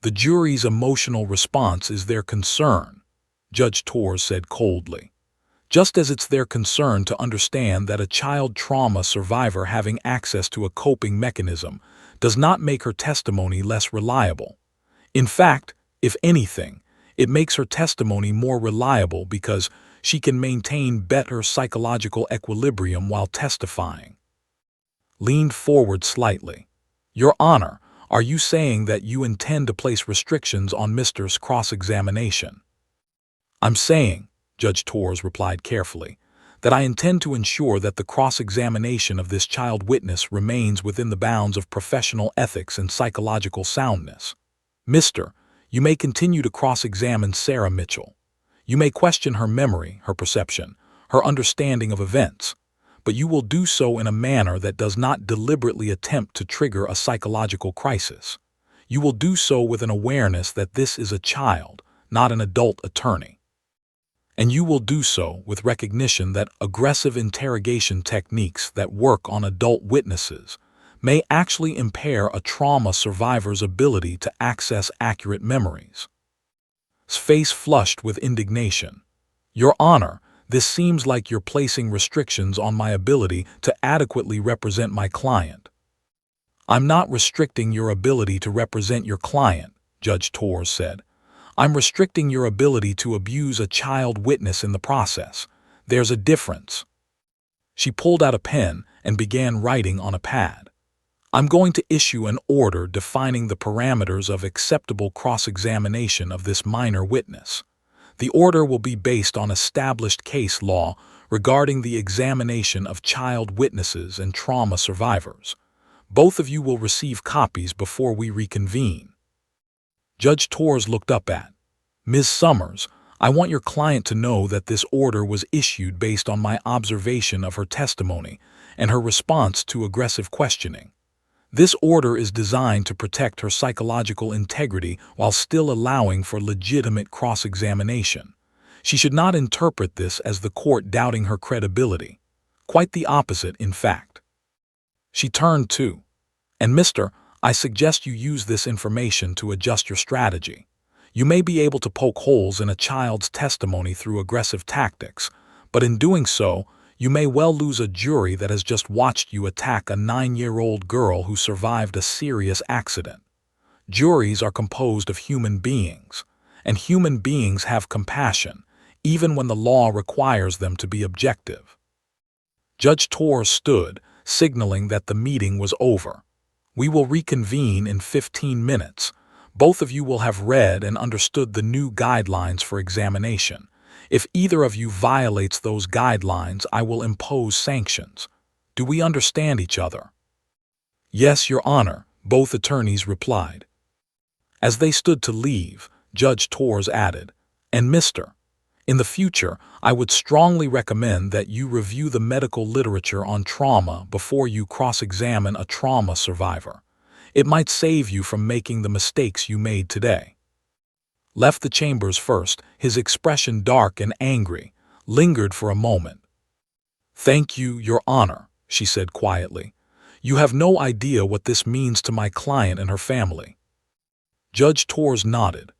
The jury's emotional response is their concern, Judge Torres said coldly. Just as it's their concern to understand that a child trauma survivor having access to a coping mechanism does not make her testimony less reliable. In fact, if anything, it makes her testimony more reliable because she can maintain better psychological equilibrium while testifying. Leaned forward slightly. Your Honor, are you saying that you intend to place restrictions on Mr.'s cross-examination? I'm saying, Judge Torres replied carefully, that I intend to ensure that the cross-examination of this child witness remains within the bounds of professional ethics and psychological soundness. Mister, you may continue to cross-examine Sarah Mitchell. You may question her memory, her perception, her understanding of events, but you will do so in a manner that does not deliberately attempt to trigger a psychological crisis. You will do so with an awareness that this is a child, not an adult attorney. And you will do so with recognition that aggressive interrogation techniques that work on adult witnesses may actually impair a trauma survivor's ability to access accurate memories. His face flushed with indignation. Your Honor, this seems like you're placing restrictions on my ability to adequately represent my client. I'm not restricting your ability to represent your client, Judge Torres said. I'm restricting your ability to abuse a child witness in the process. There's a difference. She pulled out a pen and began writing on a pad. I'm going to issue an order defining the parameters of acceptable cross-examination of this minor witness. The order will be based on established case law regarding the examination of child witnesses and trauma survivors. Both of you will receive copies before we reconvene. Judge Torres looked up at Ms. Summers. I want your client to know that this order was issued based on my observation of her testimony and her response to aggressive questioning. This order is designed to protect her psychological integrity while still allowing for legitimate cross-examination. She should not interpret this as the court doubting her credibility. Quite the opposite, in fact. She turned to, and Mister, I suggest you use this information to adjust your strategy. You may be able to poke holes in a child's testimony through aggressive tactics, but in doing so, you may well lose a jury that has just watched you attack a 9-year-old girl who survived a serious accident. Juries are composed of human beings, and human beings have compassion, even when the law requires them to be objective. Judge Torres stood, signaling that the meeting was over. We will reconvene in 15 minutes. Both of you will have read and understood the new guidelines for examination. If either of you violates those guidelines, I will impose sanctions. Do we understand each other? Yes, Your Honor, both attorneys replied. As they stood to leave, Judge Torres added, and Mister, in the future, I would strongly recommend that you review the medical literature on trauma before you cross-examine a trauma survivor. It might save you from making the mistakes you made today. Left the chambers first, his expression dark and angry, lingered for a moment. Thank you, Your Honor, she said quietly. You have no idea what this means to my client and her family. Judge Torres nodded.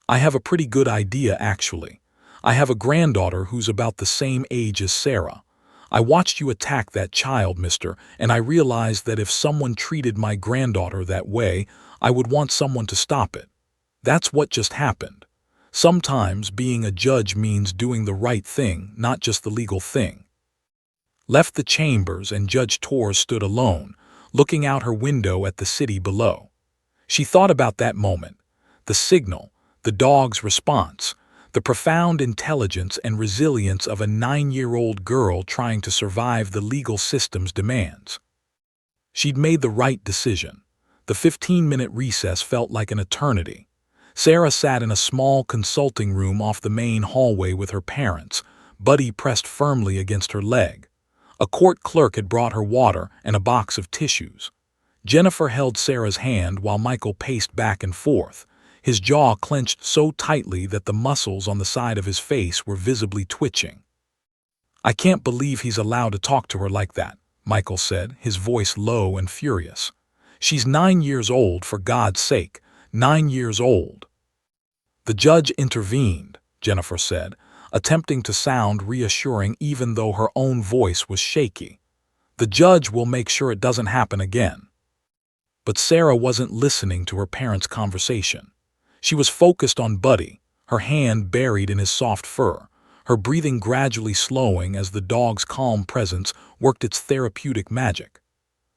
I have a pretty good idea, actually. I have a granddaughter who's about the same age as Sarah. I watched you attack that child, Mister, and I realized that if someone treated my granddaughter that way, I would want someone to stop it. That's what just happened. Sometimes being a judge means doing the right thing, not just the legal thing. Left the chambers and Judge Torres stood alone, looking out her window at the city below. She thought about that moment, the signal, the dog's response, the profound intelligence and resilience of a 9-year-old girl trying to survive the legal system's demands. She'd made the right decision. The 15-minute recess felt like an eternity. Sarah sat in a small consulting room off the main hallway with her parents, Buddy pressed firmly against her leg. A court clerk had brought her water and a box of tissues. Jennifer held Sarah's hand while Michael paced back and forth, his jaw clenched so tightly that the muscles on the side of his face were visibly twitching. I can't believe he's allowed to talk to her like that, Michael said, his voice low and furious. She's 9 years old, for God's sake, 9 years old. The judge intervened, Jennifer said, attempting to sound reassuring even though her own voice was shaky. The judge will make sure it doesn't happen again. But Sarah wasn't listening to her parents' conversation. She was focused on Buddy, her hand buried in his soft fur, her breathing gradually slowing as the dog's calm presence worked its therapeutic magic.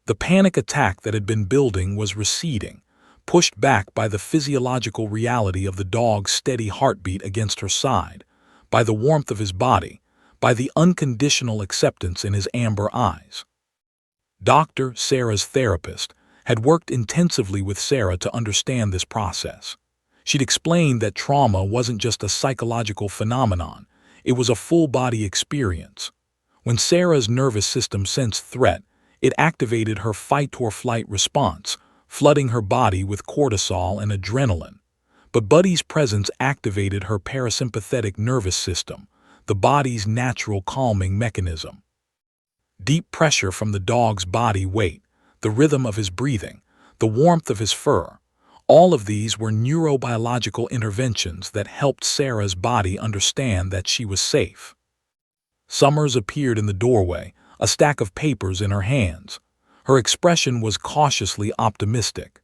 The panic attack that had been building was receding, pushed back by the physiological reality of the dog's steady heartbeat against her side, by the warmth of his body, by the unconditional acceptance in his amber eyes. Dr. Sarah's therapist had worked intensively with Sarah to understand this process. She'd explained that trauma wasn't just a psychological phenomenon, it was a full-body experience. When Sarah's nervous system sensed threat, it activated her fight-or-flight response, flooding her body with cortisol and adrenaline. But Buddy's presence activated her parasympathetic nervous system, the body's natural calming mechanism. Deep pressure from the dog's body weight, the rhythm of his breathing, the warmth of his fur, all of these were neurobiological interventions that helped Sarah's body understand that she was safe. Summers appeared in the doorway, a stack of papers in her hands. Her expression was cautiously optimistic.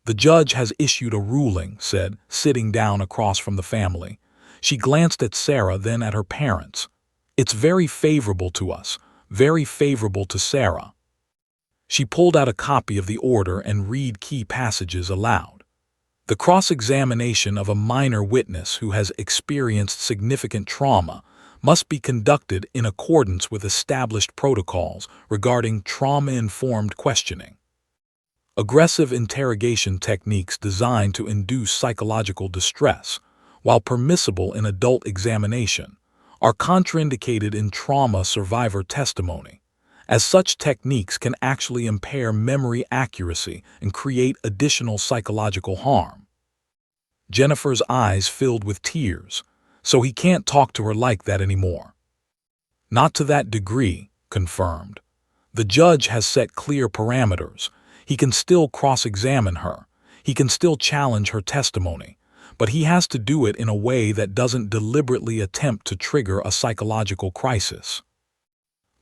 "The judge has issued a ruling," said, sitting down across from the family. She glanced at Sarah, then at her parents. "It's very favorable to us, very favorable to Sarah." She pulled out a copy of the order and read key passages aloud. "The cross-examination of a minor witness who has experienced significant trauma must be conducted in accordance with established protocols regarding trauma-informed questioning. Aggressive interrogation techniques designed to induce psychological distress, while permissible in adult examination, are contraindicated in trauma survivor testimony, as such techniques can actually impair memory accuracy and create additional psychological harm." Jennifer's eyes filled with tears. "So he can't talk to her like that anymore?" "Not to that degree," confirmed. "The judge has set clear parameters. He can still cross-examine her. He can still challenge her testimony. But he has to do it in a way that doesn't deliberately attempt to trigger a psychological crisis."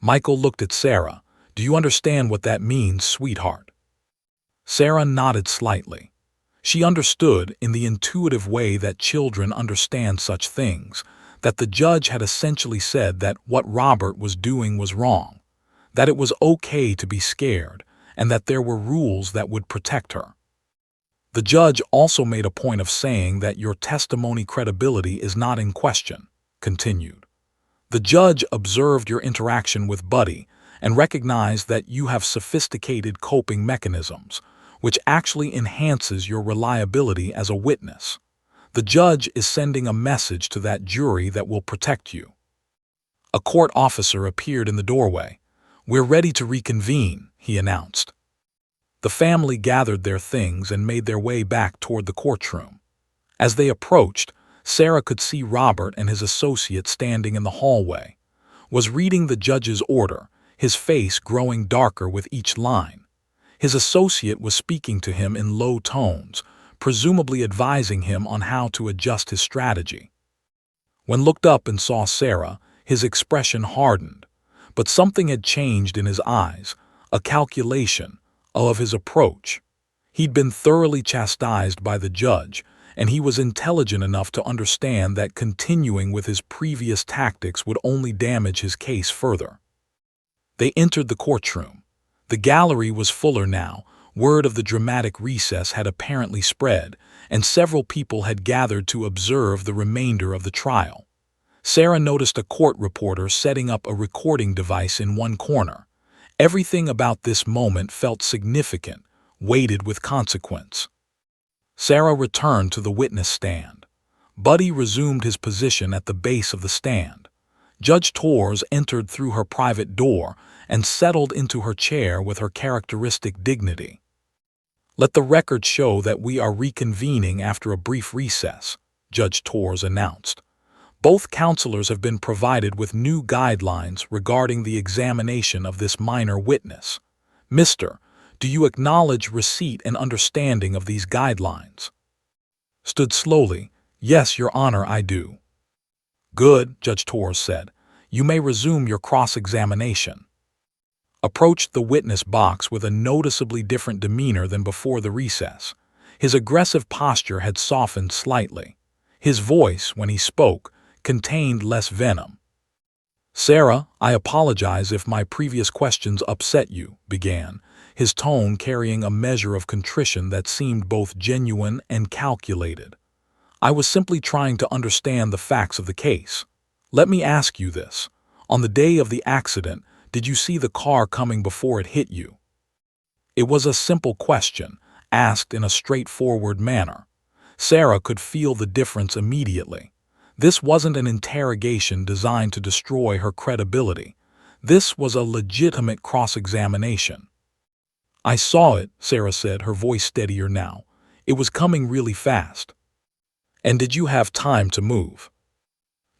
Michael looked at Sarah. "Do you understand what that means, sweetheart?" Sarah nodded slightly. She understood, in the intuitive way that children understand such things, that the judge had essentially said that what Robert was doing was wrong, that it was okay to be scared, and that there were rules that would protect her. The judge also made a point of saying that your testimony credibility is not in question, continued. The judge observed your interaction with Buddy and recognized that you have sophisticated coping mechanisms, which actually enhances your reliability as a witness. The judge is sending a message to that jury that will protect you. A court officer appeared in the doorway. "We're ready to reconvene," he announced. The family gathered their things and made their way back toward the courtroom. As they approached, Sarah could see Robert and his associate standing in the hallway, was reading the judge's order, his face growing darker with each line. His associate was speaking to him in low tones, presumably advising him on how to adjust his strategy. When looked up and saw Sarah, his expression hardened, but something had changed in his eyes, a calculation of his approach. He'd been thoroughly chastised by the judge, and he was intelligent enough to understand that continuing with his previous tactics would only damage his case further. They entered the courtroom. The gallery was fuller now. Word of the dramatic recess had apparently spread, and several people had gathered to observe the remainder of the trial. Sarah noticed a court reporter setting up a recording device in one corner. Everything about this moment felt significant, weighted with consequence. Sarah returned to the witness stand. Buddy resumed his position at the base of the stand. Judge Torres entered through her private door and settled into her chair with her characteristic dignity. "Let the record show that we are reconvening after a brief recess," Judge Torres announced. "Both counselors have been provided with new guidelines regarding the examination of this minor witness. Mister, do you acknowledge receipt and understanding of these guidelines?" Stood slowly. "Yes, Your Honor, I do." "Good," Judge Torres said. "You may resume your cross-examination." Approached the witness box with a noticeably different demeanor than before the recess. His aggressive posture had softened slightly. His voice, when he spoke, contained less venom. "Sarah, I apologize if my previous questions upset you," began, his tone carrying a measure of contrition that seemed both genuine and calculated. "I was simply trying to understand the facts of the case." Let me ask you this. On the day of the accident, did you see the car coming before it hit you? It was a simple question, asked in a straightforward manner. Sarah could feel the difference immediately. This wasn't an interrogation designed to destroy her credibility. This was a legitimate cross-examination. I saw it, Sarah said, her voice steadier now. It was coming really fast. And did you have time to move?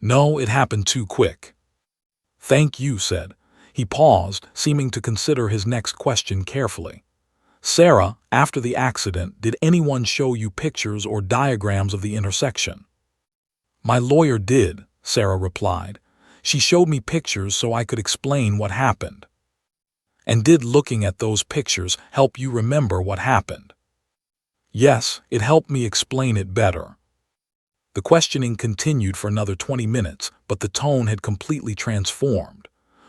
No, it happened too quick. Thank you, said. He paused, seeming to consider his next question carefully. Sarah, after the accident, did anyone show you pictures or diagrams of the intersection? My lawyer did, Sarah replied. She showed me pictures so I could explain what happened. And did looking at those pictures help you remember what happened? Yes, it helped me explain it better. The questioning continued for another 20 minutes, but the tone had completely transformed.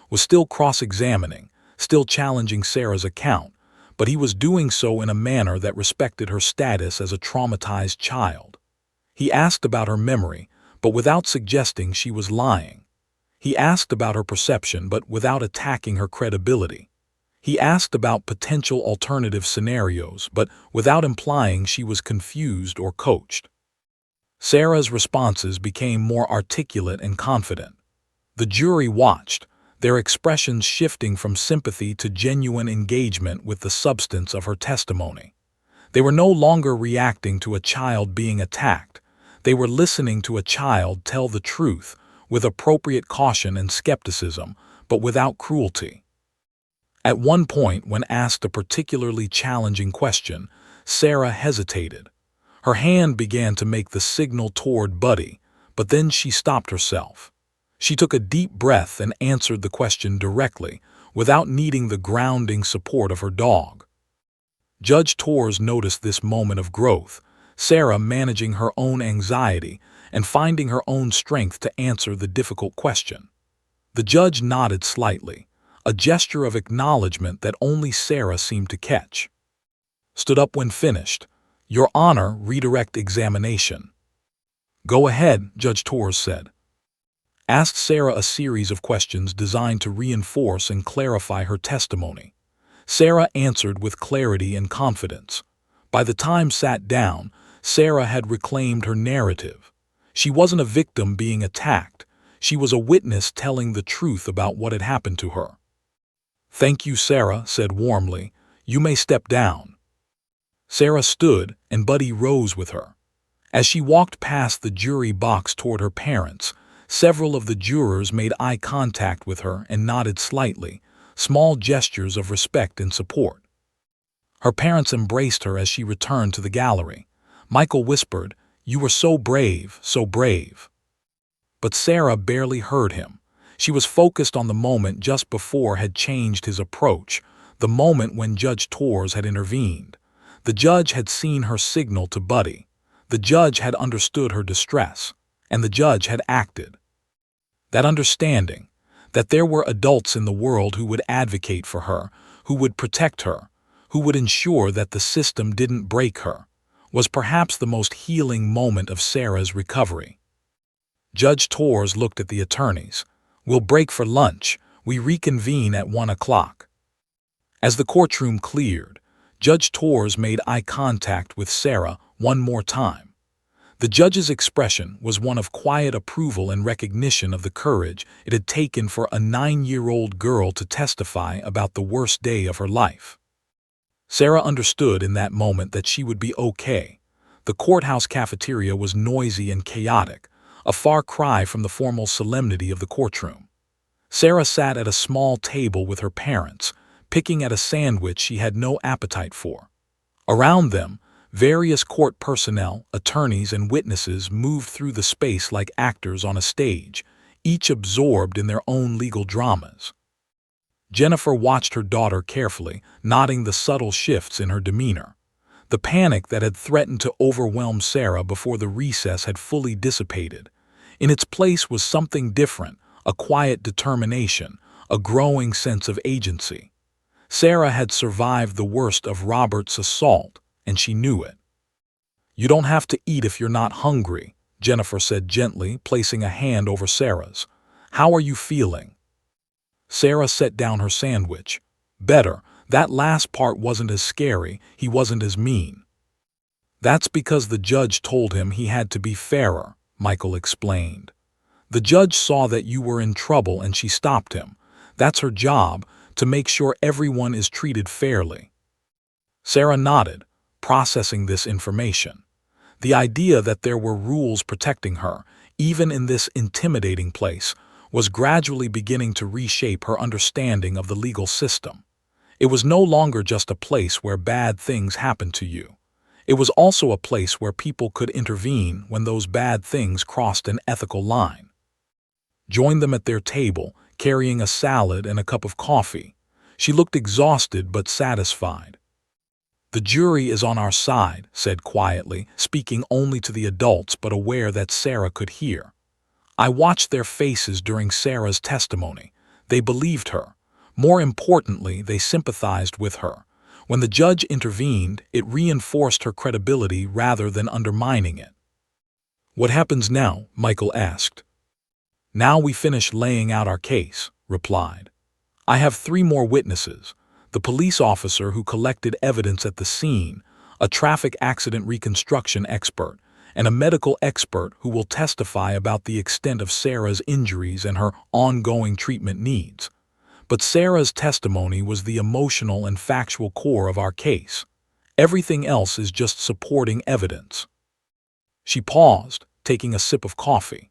Was still cross-examining, still challenging Sarah's account, but he was doing so in a manner that respected her status as a traumatized child. He asked about her memory, but without suggesting she was lying. He asked about her perception, but without attacking her credibility. He asked about potential alternative scenarios, but without implying she was confused or coached. Sarah's responses became more articulate and confident. The jury watched, their expressions shifting from sympathy to genuine engagement with the substance of her testimony. They were no longer reacting to a child being attacked. They were listening to a child tell the truth, with appropriate caution and skepticism, but without cruelty. At one point, when asked a particularly challenging question, Sarah hesitated. Her hand began to make the signal toward Buddy, but then she stopped herself. She took a deep breath and answered the question directly, without needing the grounding support of her dog. Judge Torres noticed this moment of growth, Sarah managing her own anxiety and finding her own strength to answer the difficult question. The judge nodded slightly, a gesture of acknowledgement that only Sarah seemed to catch. Stood up when finished. Your Honor, redirect examination. Go ahead, Judge Torres said. Asked Sarah a series of questions designed to reinforce and clarify her testimony. Sarah answered with clarity and confidence. By the time sat down, Sarah had reclaimed her narrative. She wasn't a victim being attacked. She was a witness telling the truth about what had happened to her. Thank you, Sarah said warmly. You may step down. Sarah stood, and Buddy rose with her. As she walked past the jury box toward her parents, several of the jurors made eye contact with her and nodded slightly, small gestures of respect and support. Her parents embraced her as she returned to the gallery. Michael whispered, "You were so brave, so brave." But Sarah barely heard him. She was focused on the moment just before had changed his approach, the moment when Judge Torres had intervened. The judge had seen her signal to Buddy. The judge had understood her distress, and the judge had acted. That understanding, that there were adults in the world who would advocate for her, who would protect her, who would ensure that the system didn't break her, was perhaps the most healing moment of Sarah's recovery. Judge Torres looked at the attorneys. We'll break for lunch. We reconvene at 1 o'clock. As the courtroom cleared, Judge Torres made eye contact with Sarah one more time. The judge's expression was one of quiet approval and recognition of the courage it had taken for a 9-year-old girl to testify about the worst day of her life. Sarah understood in that moment that she would be okay. The courthouse cafeteria was noisy and chaotic, a far cry from the formal solemnity of the courtroom. Sarah sat at a small table with her parents, picking at a sandwich she had no appetite for. Around them, various court personnel, attorneys, and witnesses moved through the space like actors on a stage, each absorbed in their own legal dramas. Jennifer watched her daughter carefully, noting the subtle shifts in her demeanor. The panic that had threatened to overwhelm Sarah before the recess had fully dissipated. In its place was something different, a quiet determination, a growing sense of agency. Sarah had survived the worst of Robert's assault, and she knew it. You don't have to eat if you're not hungry, Jennifer said gently, placing a hand over Sarah's. How are you feeling?" Sarah set down her sandwich. "Better. That last part wasn't as scary, he wasn't as mean." "That's because the judge told him he had to be fairer," Michael explained. "The judge saw that you were in trouble and she stopped him. That's her job, to make sure everyone is treated fairly." Sarah nodded, processing this information. The idea that there were rules protecting her, even in this intimidating place, was gradually beginning to reshape her understanding of the legal system. It was no longer just a place where bad things happened to you. It was also a place where people could intervene when those bad things crossed an ethical line. Joined them at their table, carrying a salad and a cup of coffee. She looked exhausted but satisfied. "The jury is on our side," said quietly, speaking only to the adults but aware that Sarah could hear. "I watched their faces during Sarah's testimony. They believed her. More importantly, they sympathized with her. When the judge intervened, it reinforced her credibility rather than undermining it." "What happens now?" Michael asked. "Now we finish laying out our case," replied. "I have 3 more witnesses: the police officer who collected evidence at the scene, a traffic accident reconstruction expert, and a medical expert who will testify about the extent of Sarah's injuries and her ongoing treatment needs. But Sarah's testimony was the emotional and factual core of our case. Everything else is just supporting evidence." She paused, taking a sip of coffee.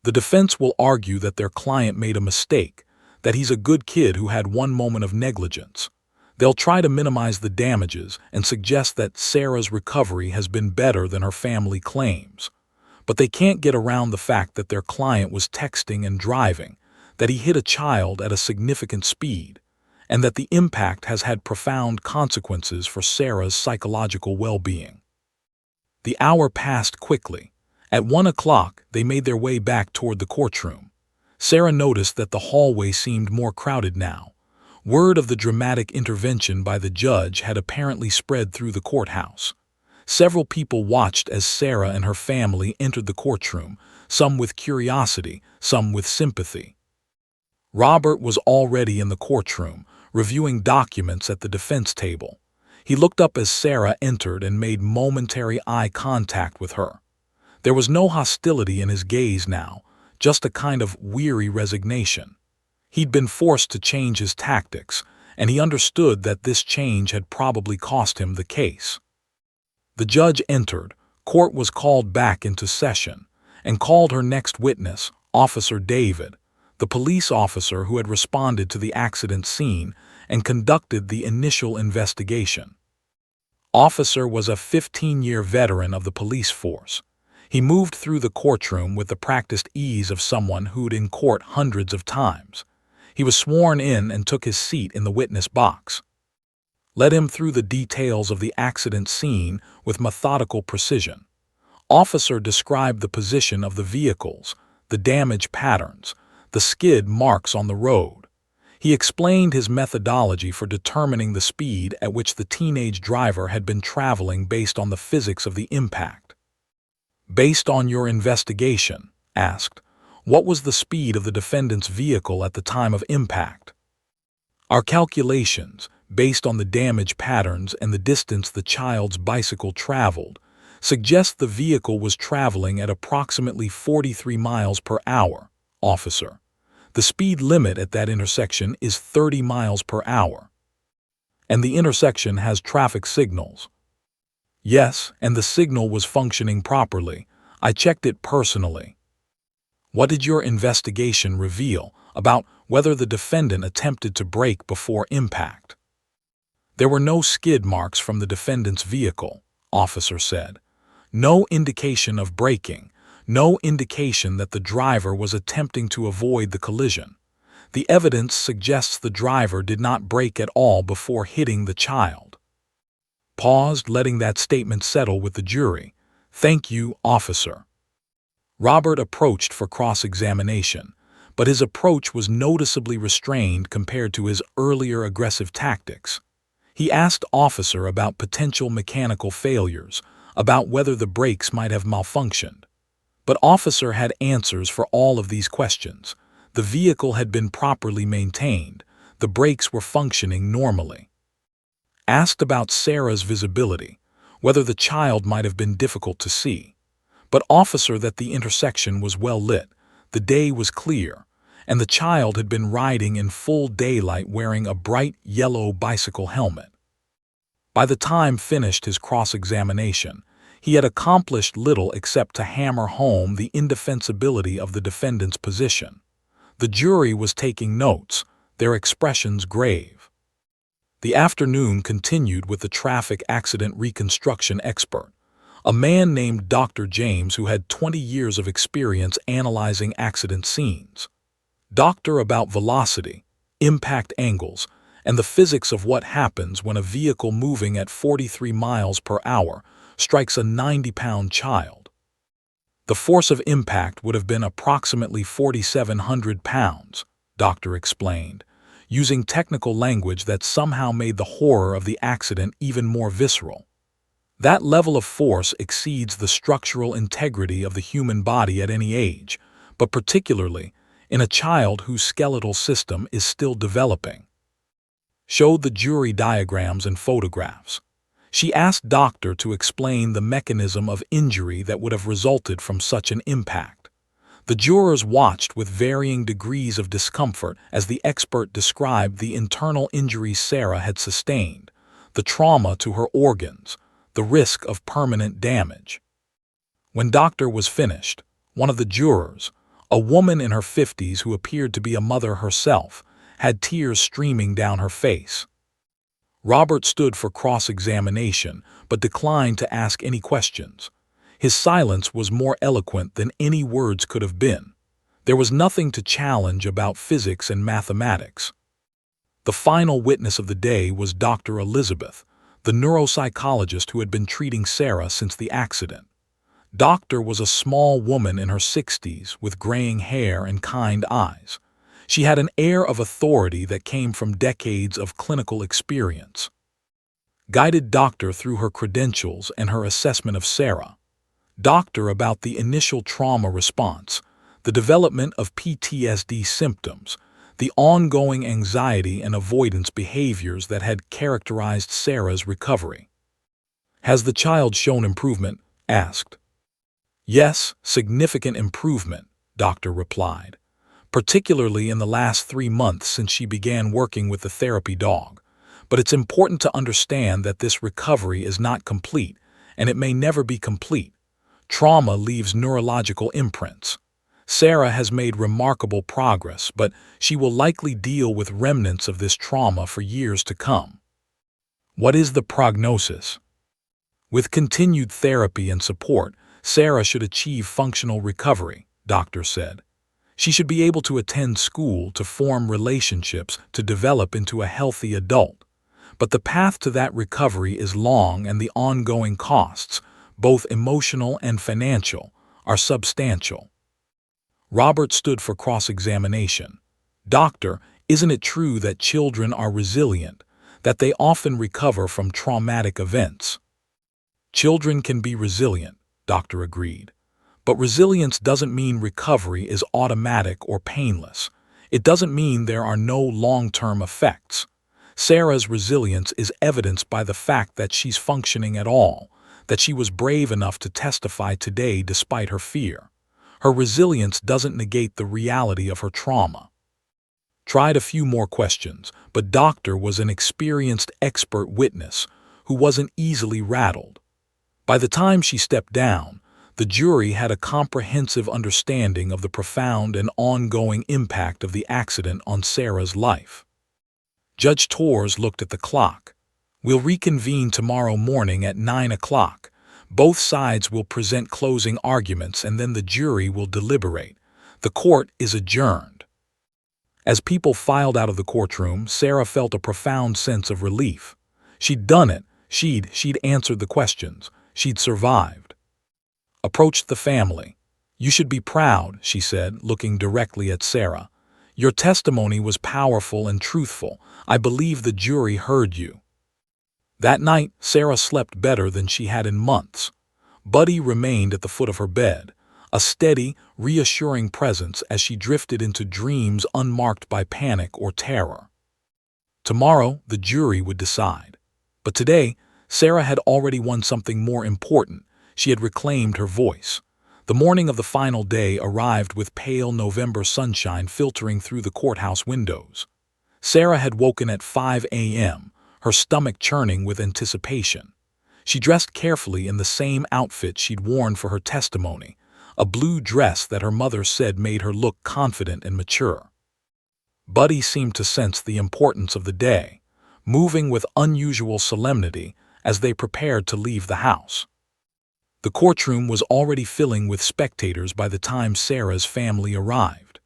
"The defense will argue that their client made a mistake, that he's a good kid who had one moment of negligence. They'll try to minimize the damages and suggest that Sarah's recovery has been better than her family claims. But they can't get around the fact that their client was texting and driving, that he hit a child at a significant speed, and that the impact has had profound consequences for Sarah's psychological well-being." The hour passed quickly. At 1 o'clock, they made their way back toward the courtroom. Sarah noticed that the hallway seemed more crowded now. Word of the dramatic intervention by the judge had apparently spread through the courthouse. Several people watched as Sarah and her family entered the courtroom, some with curiosity, some with sympathy. Robert was already in the courtroom, reviewing documents at the defense table. He looked up as Sarah entered and made momentary eye contact with her. There was no hostility in his gaze now, just a kind of weary resignation. He'd been forced to change his tactics, and he understood that this change had probably cost him the case. The judge entered, court was called back into session, and called her next witness, Officer David, the police officer who had responded to the accident scene and conducted the initial investigation. Officer was a 15-year veteran of the police force. He moved through the courtroom with the practiced ease of someone who'd in court hundreds of times. He was sworn in and took his seat in the witness box. Led him through the details of the accident scene with methodical precision. Officer described the position of the vehicles, the damage patterns, the skid marks on the road. He explained his methodology for determining the speed at which the teenage driver had been traveling based on the physics of the impact. "Based on your investigation," asked, "what was the speed of the defendant's vehicle at the time of impact?" "Our calculations, based on the damage patterns and the distance the child's bicycle traveled, suggest the vehicle was traveling at approximately 43 miles per hour, officer. The speed limit at that intersection is 30 miles per hour. And the intersection has traffic signals." "Yes, and the signal was functioning properly. I checked it personally." "What did your investigation reveal about whether the defendant attempted to brake before impact?" "There were no skid marks from the defendant's vehicle," officer said. "No indication of braking, no indication that the driver was attempting to avoid the collision. The evidence suggests the driver did not brake at all before hitting the child." Paused, letting that statement settle with the jury. "Thank you, officer." Robert approached for cross-examination, but his approach was noticeably restrained compared to his earlier aggressive tactics. He asked officer about potential mechanical failures, about whether the brakes might have malfunctioned. But officer had answers for all of these questions. The vehicle had been properly maintained. The brakes were functioning normally. Asked about Sarah's visibility, whether the child might have been difficult to see. But officer, that the intersection was well lit, the day was clear, and the child had been riding in full daylight wearing a bright yellow bicycle helmet. By the time finished his cross-examination, he had accomplished little except to hammer home the indefensibility of the defendant's position. The jury was taking notes, their expressions grave. The afternoon continued with the traffic accident reconstruction expert, a man named Dr. James who had 20 years of experience analyzing accident scenes. Doctor about velocity, impact angles, and the physics of what happens when a vehicle moving at 43 miles per hour strikes a 90-pound child. The force of impact would have been approximately 4,700 pounds, Doctor explained, using technical language that somehow made the horror of the accident even more visceral. That level of force exceeds the structural integrity of the human body at any age, but particularly in a child whose skeletal system is still developing. Showed the jury diagrams and photographs. She asked Doctor to explain the mechanism of injury that would have resulted from such an impact. The jurors watched with varying degrees of discomfort as the expert described the internal injuries Sarah had sustained, the trauma to her organs, the risk of permanent damage. When Doctor was finished, one of the jurors, a woman in her 50s who appeared to be a mother herself, had tears streaming down her face. Robert stood for cross-examination but declined to ask any questions. His silence was more eloquent than any words could have been. There was nothing to challenge about physics and mathematics. The final witness of the day was Dr. Elizabeth, the neuropsychologist who had been treating Sarah since the accident. Doctor was a small woman in her 60s with graying hair and kind eyes. She had an air of authority that came from decades of clinical experience. Guided Doctor through her credentials and her assessment of Sarah. Doctor about the initial trauma response, the development of PTSD symptoms, the ongoing anxiety and avoidance behaviors that had characterized Sarah's recovery. Has the child shown improvement? Asked. Yes, significant improvement, Doctor replied, particularly in the last 3 months since she began working with the therapy dog. But it's important to understand that this recovery is not complete, and it may never be complete. Trauma leaves neurological imprints. Sarah has made remarkable progress, but she will likely deal with remnants of this trauma for years to come. What is the prognosis? With continued therapy and support, Sarah should achieve functional recovery, Doctor said. She should be able to attend school, to form relationships, to develop into a healthy adult. But the path to that recovery is long, and the ongoing costs, both emotional and financial, are substantial. Robert stood for cross-examination. Doctor, isn't it true that children are resilient, that they often recover from traumatic events? Children can be resilient, Doctor agreed. But resilience doesn't mean recovery is automatic or painless. It doesn't mean there are no long-term effects. Sarah's resilience is evidenced by the fact that she's functioning at all, that she was brave enough to testify today despite her fear. Her resilience doesn't negate the reality of her trauma. Tried a few more questions, but Doctor was an experienced expert witness who wasn't easily rattled. By the time she stepped down, the jury had a comprehensive understanding of the profound and ongoing impact of the accident on Sarah's life. Judge Torres looked at the clock. We'll reconvene tomorrow morning at 9 o'clock. Both sides will present closing arguments and then the jury will deliberate. The court is adjourned. As people filed out of the courtroom, Sarah felt a profound sense of relief. She'd done it. She'd answered the questions. She'd survived. Approached the family. You should be proud, she said, looking directly at Sarah. Your testimony was powerful and truthful. I believe the jury heard you. That night, Sarah slept better than she had in months. Buddy remained at the foot of her bed, a steady, reassuring presence as she drifted into dreams unmarked by panic or terror. Tomorrow, the jury would decide. But today, Sarah had already won something more important. She had reclaimed her voice. The morning of the final day arrived with pale November sunshine filtering through the courthouse windows. Sarah had woken at 5 a.m., her stomach churning with anticipation. She dressed carefully in the same outfit she'd worn for her testimony, a blue dress that her mother said made her look confident and mature. Buddy seemed to sense the importance of the day, moving with unusual solemnity as they prepared to leave the house. The courtroom was already filling with spectators by the time Sarah's family arrived.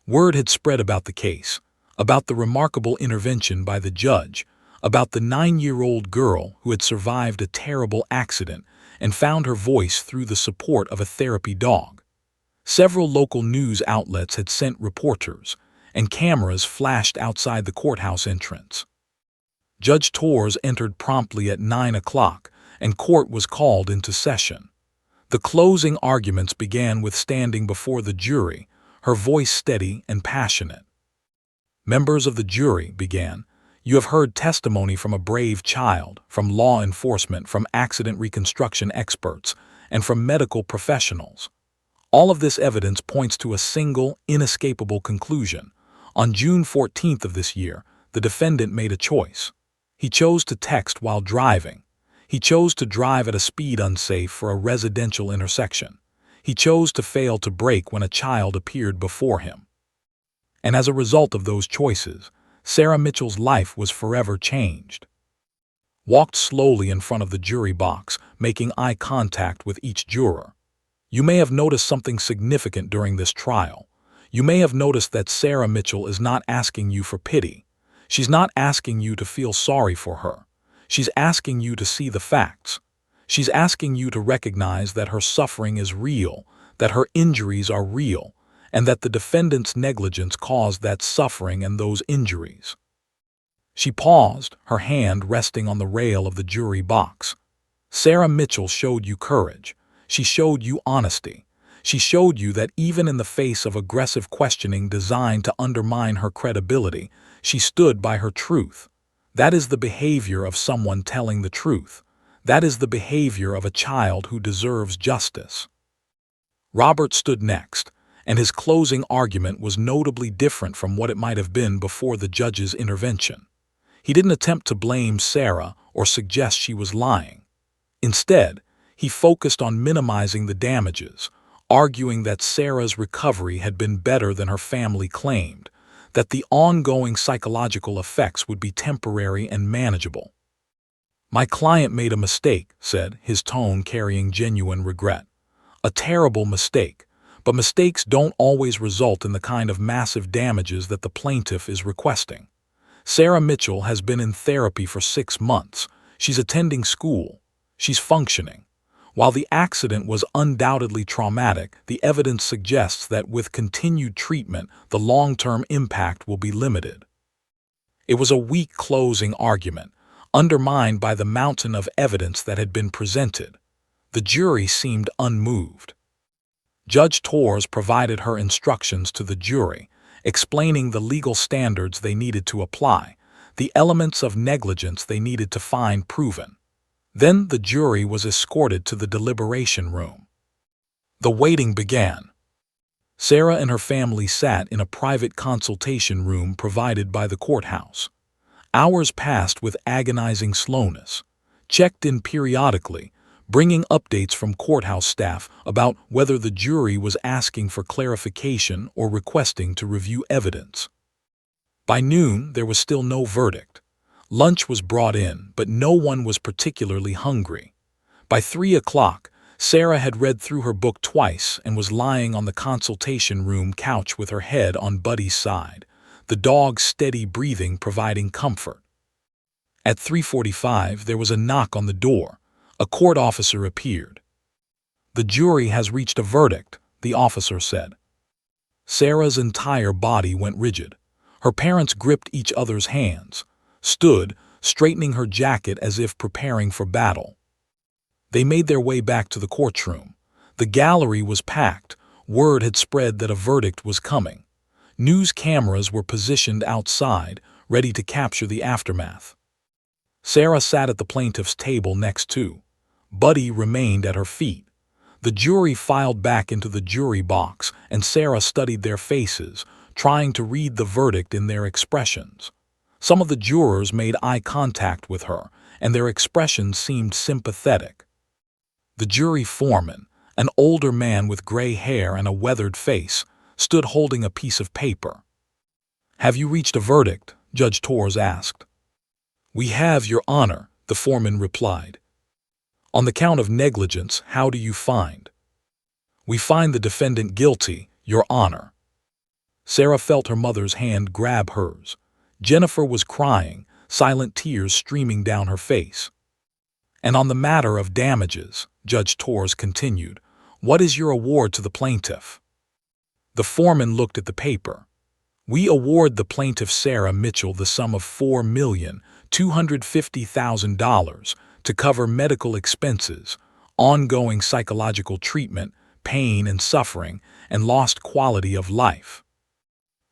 Word had spread about the case, about the remarkable intervention by the judge, about the 9-year-old girl who had survived a terrible accident and found her voice through the support of a therapy dog. Several local news outlets had sent reporters, and cameras flashed outside the courthouse entrance. Judge Torres entered promptly at 9 o'clock, and court was called into session. The closing arguments began with standing before the jury, her voice steady and passionate. "Members of the jury," began, "you have heard testimony from a brave child, from law enforcement, from accident reconstruction experts, and from medical professionals. All of this evidence points to a single, inescapable conclusion. On June 14th of this year, the defendant made a choice. He chose to text while driving. He chose to drive at a speed unsafe for a residential intersection. He chose to fail to brake when a child appeared before him. And as a result of those choices, Sarah Mitchell's life was forever changed." Walked slowly in front of the jury box, making eye contact with each juror. "You may have noticed something significant during this trial. You may have noticed that Sarah Mitchell is not asking you for pity. She's not asking you to feel sorry for her. She's asking you to see the facts. She's asking you to recognize that her suffering is real, that her injuries are real, and that the defendant's negligence caused that suffering and those injuries." She paused, her hand resting on the rail of the jury box. "Sarah Mitchell showed you courage. She showed you honesty. She showed you that even in the face of aggressive questioning designed to undermine her credibility, she stood by her truth. That is the behavior of someone telling the truth. That is the behavior of a child who deserves justice." Robert stood next, and his closing argument was notably different from what it might have been before the judge's intervention. He didn't attempt to blame Sarah or suggest she was lying. Instead, he focused on minimizing the damages, arguing that Sarah's recovery had been better than her family claimed, that the ongoing psychological effects would be temporary and manageable. "My client made a mistake," said, his tone carrying genuine regret. "A terrible mistake, but mistakes don't always result in the kind of massive damages that the plaintiff is requesting. Sarah Mitchell has been in therapy for 6 months. She's attending school. She's functioning. While the accident was undoubtedly traumatic, the evidence suggests that with continued treatment, the long-term impact will be limited." It was a weak closing argument, undermined by the mountain of evidence that had been presented. The jury seemed unmoved. Judge Torres provided her instructions to the jury, explaining the legal standards they needed to apply, the elements of negligence they needed to find proven. Then the jury was escorted to the deliberation room. The waiting began. Sarah and her family sat in a private consultation room provided by the courthouse. Hours passed with agonizing slowness, checked in periodically, bringing updates from courthouse staff about whether the jury was asking for clarification or requesting to review evidence. By noon, there was still no verdict. Lunch was brought in, but no one was particularly hungry. By 3 o'clock, Sarah had read through her book twice and was lying on the consultation room couch with her head on Buddy's side, the dog's steady breathing providing comfort. At 3:45, there was a knock on the door. A court officer appeared. "The jury has reached a verdict," the officer said. Sarah's entire body went rigid. Her parents gripped each other's hands, stood, straightening her jacket as if preparing for battle. They made their way back to the courtroom. The gallery was packed. Word had spread that a verdict was coming. News cameras were positioned outside, ready to capture the aftermath. Sarah sat at the plaintiff's table next to. Buddy remained at her feet. The jury filed back into the jury box, and Sarah studied their faces, trying to read the verdict in their expressions. Some of the jurors made eye contact with her, and their expressions seemed sympathetic. The jury foreman, an older man with gray hair and a weathered face, stood holding a piece of paper. "Have you reached a verdict?" Judge Torres asked. "We have, Your Honor," the foreman replied. "On the count of negligence, how do you find?" "We find the defendant guilty, Your Honor." Sarah felt her mother's hand grab hers. Jennifer was crying, silent tears streaming down her face. "And on the matter of damages," Judge Torres continued, "what is your award to the plaintiff?" The foreman looked at the paper. "We award the plaintiff Sarah Mitchell the sum of $4,250,000 to cover medical expenses, ongoing psychological treatment, pain and suffering, and lost quality of life."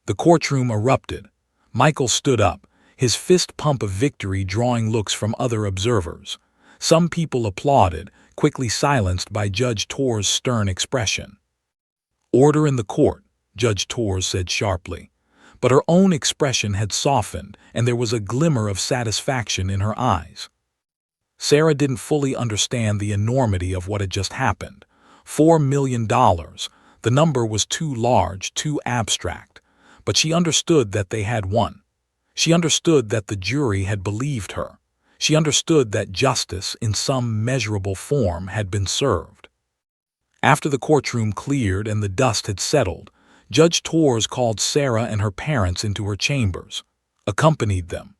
The courtroom erupted. Michael stood up, his fist pump of victory drawing looks from other observers. Some people applauded, quickly silenced by Judge Torres' stern expression. "Order in the court," Judge Torres said sharply. But her own expression had softened, and there was a glimmer of satisfaction in her eyes. Sarah didn't fully understand the enormity of what had just happened. $4 million. The number was too large, too abstract. But she understood that they had won. She understood that the jury had believed her. She understood that justice, in some measurable form, had been served. After the courtroom cleared and the dust had settled, Judge Torres called Sarah and her parents into her chambers, accompanied them.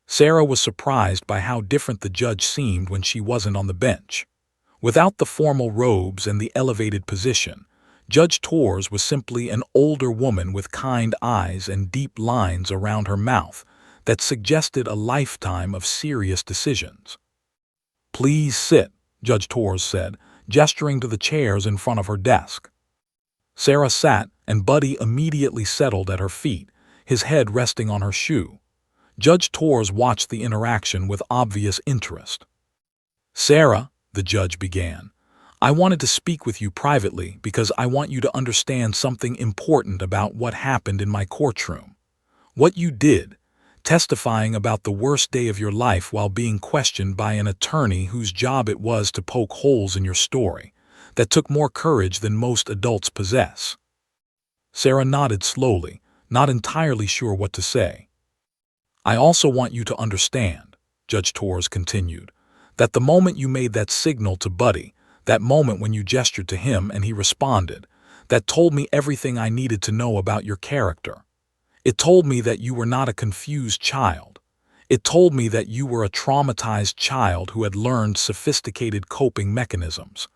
Sarah was surprised by how different the judge seemed when she wasn't on the bench. Without the formal robes and the elevated position, Judge Torres was simply an older woman with kind eyes and deep lines around her mouth that suggested a lifetime of serious decisions. "Please sit," Judge Torres said, gesturing to the chairs in front of her desk. Sarah sat, and Buddy immediately settled at her feet, his head resting on her shoe. Judge Torres watched the interaction with obvious interest. "Sarah," the judge began, "I wanted to speak with you privately because I want you to understand something important about what happened in my courtroom. What you did, testifying about the worst day of your life while being questioned by an attorney whose job it was to poke holes in your story, that took more courage than most adults possess." Sarah nodded slowly, not entirely sure what to say. "I also want you to understand," Judge Torres continued, "that the moment you made that signal to Buddy, that moment when you gestured to him and he responded, that told me everything I needed to know about your character. It told me that you were not a confused child. It told me that you were a traumatized child who had learned sophisticated coping mechanisms.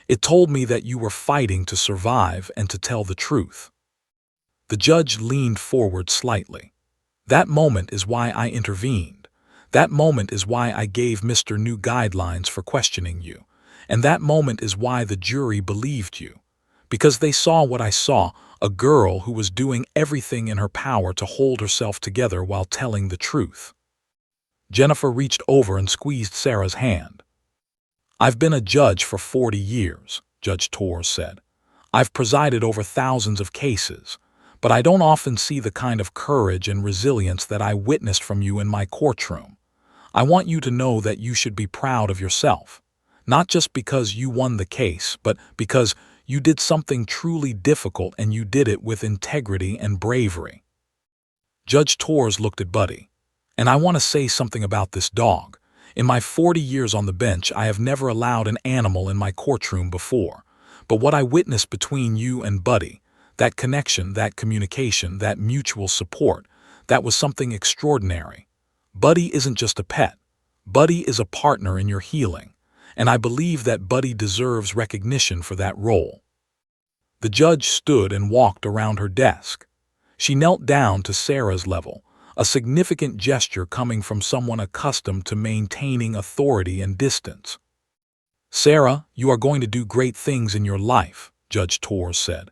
It told me that you were fighting to survive and to tell the truth." The judge leaned forward slightly. "That moment is why I intervened. That moment is why I gave Mr. New guidelines for questioning you. And that moment is why the jury believed you. Because they saw what I saw, a girl who was doing everything in her power to hold herself together while telling the truth." Jennifer reached over and squeezed Sarah's hand. "I've been a judge for 40 years, Judge Torres said. "I've presided over thousands of cases, but I don't often see the kind of courage and resilience that I witnessed from you in my courtroom. I want you to know that you should be proud of yourself. Not just because you won the case, but because you did something truly difficult and you did it with integrity and bravery." Judge Torres looked at Buddy. "And I want to say something about this dog. In my 40 years on the bench, I have never allowed an animal in my courtroom before. But what I witnessed between you and Buddy, that connection, that communication, that mutual support, that was something extraordinary. Buddy isn't just a pet. Buddy is a partner in your healing. And I believe that Buddy deserves recognition for that role." The judge stood and walked around her desk. She knelt down to Sarah's level, a significant gesture coming from someone accustomed to maintaining authority and distance. Sarah, you are going to do great things in your life, Judge Torres said.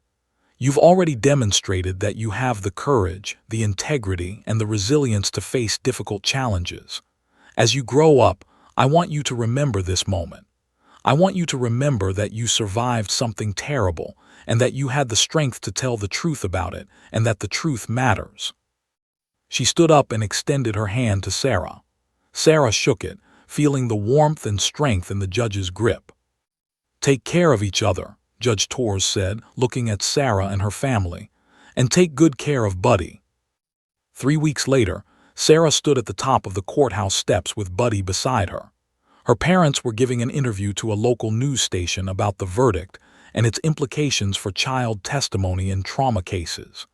You've already demonstrated that you have the courage, the integrity, and the resilience to face difficult challenges. As you grow up, I want you to remember this moment. I want you to remember that you survived something terrible and that you had the strength to tell the truth about it and that the truth matters. She stood up and extended her hand to Sarah. Sarah shook it, feeling the warmth and strength in the judge's grip. Take care of each other, Judge Torres said, looking at Sarah and her family, and take good care of Buddy. 3 weeks later, Sarah stood at the top of the courthouse steps with Buddy beside her. Her parents were giving an interview to a local news station about the verdict and its implications for child testimony in trauma cases.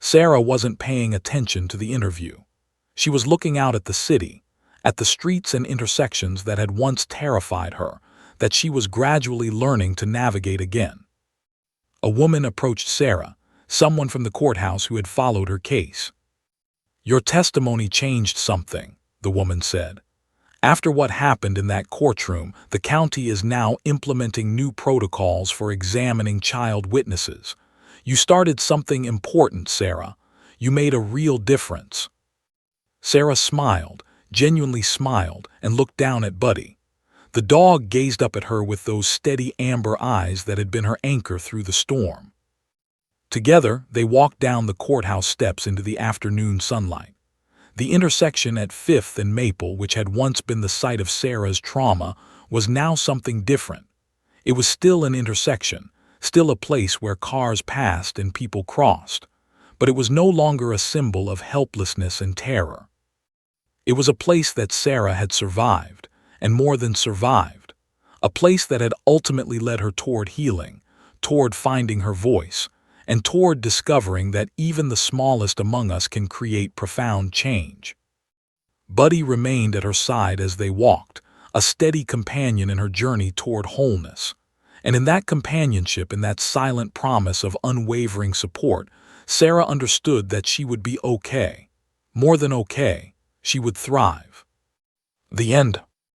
Sarah wasn't paying attention to the interview. She was looking out at the city, at the streets and intersections that had once terrified her, that she was gradually learning to navigate again. A woman approached Sarah, someone from the courthouse who had followed her case. Your testimony changed something, the woman said. After what happened in that courtroom, the county is now implementing new protocols for examining child witnesses. You started something important, Sarah. You made a real difference. Sarah smiled, genuinely smiled, and looked down at Buddy. The dog gazed up at her with those steady amber eyes that had been her anchor through the storm. Together, they walked down the courthouse steps into the afternoon sunlight. The intersection at 5th and Maple, which had once been the site of Sarah's trauma, was now something different. It was still an intersection, still a place where cars passed and people crossed, but it was no longer a symbol of helplessness and terror. It was a place that Sarah had survived, and more than survived, a place that had ultimately led her toward healing, toward finding her voice, and toward discovering that even the smallest among us can create profound change. Buddy remained at her side as they walked, a steady companion in her journey toward wholeness. And in that companionship, in that silent promise of unwavering support, Sarah understood that she would be okay. More than okay, she would thrive. The end.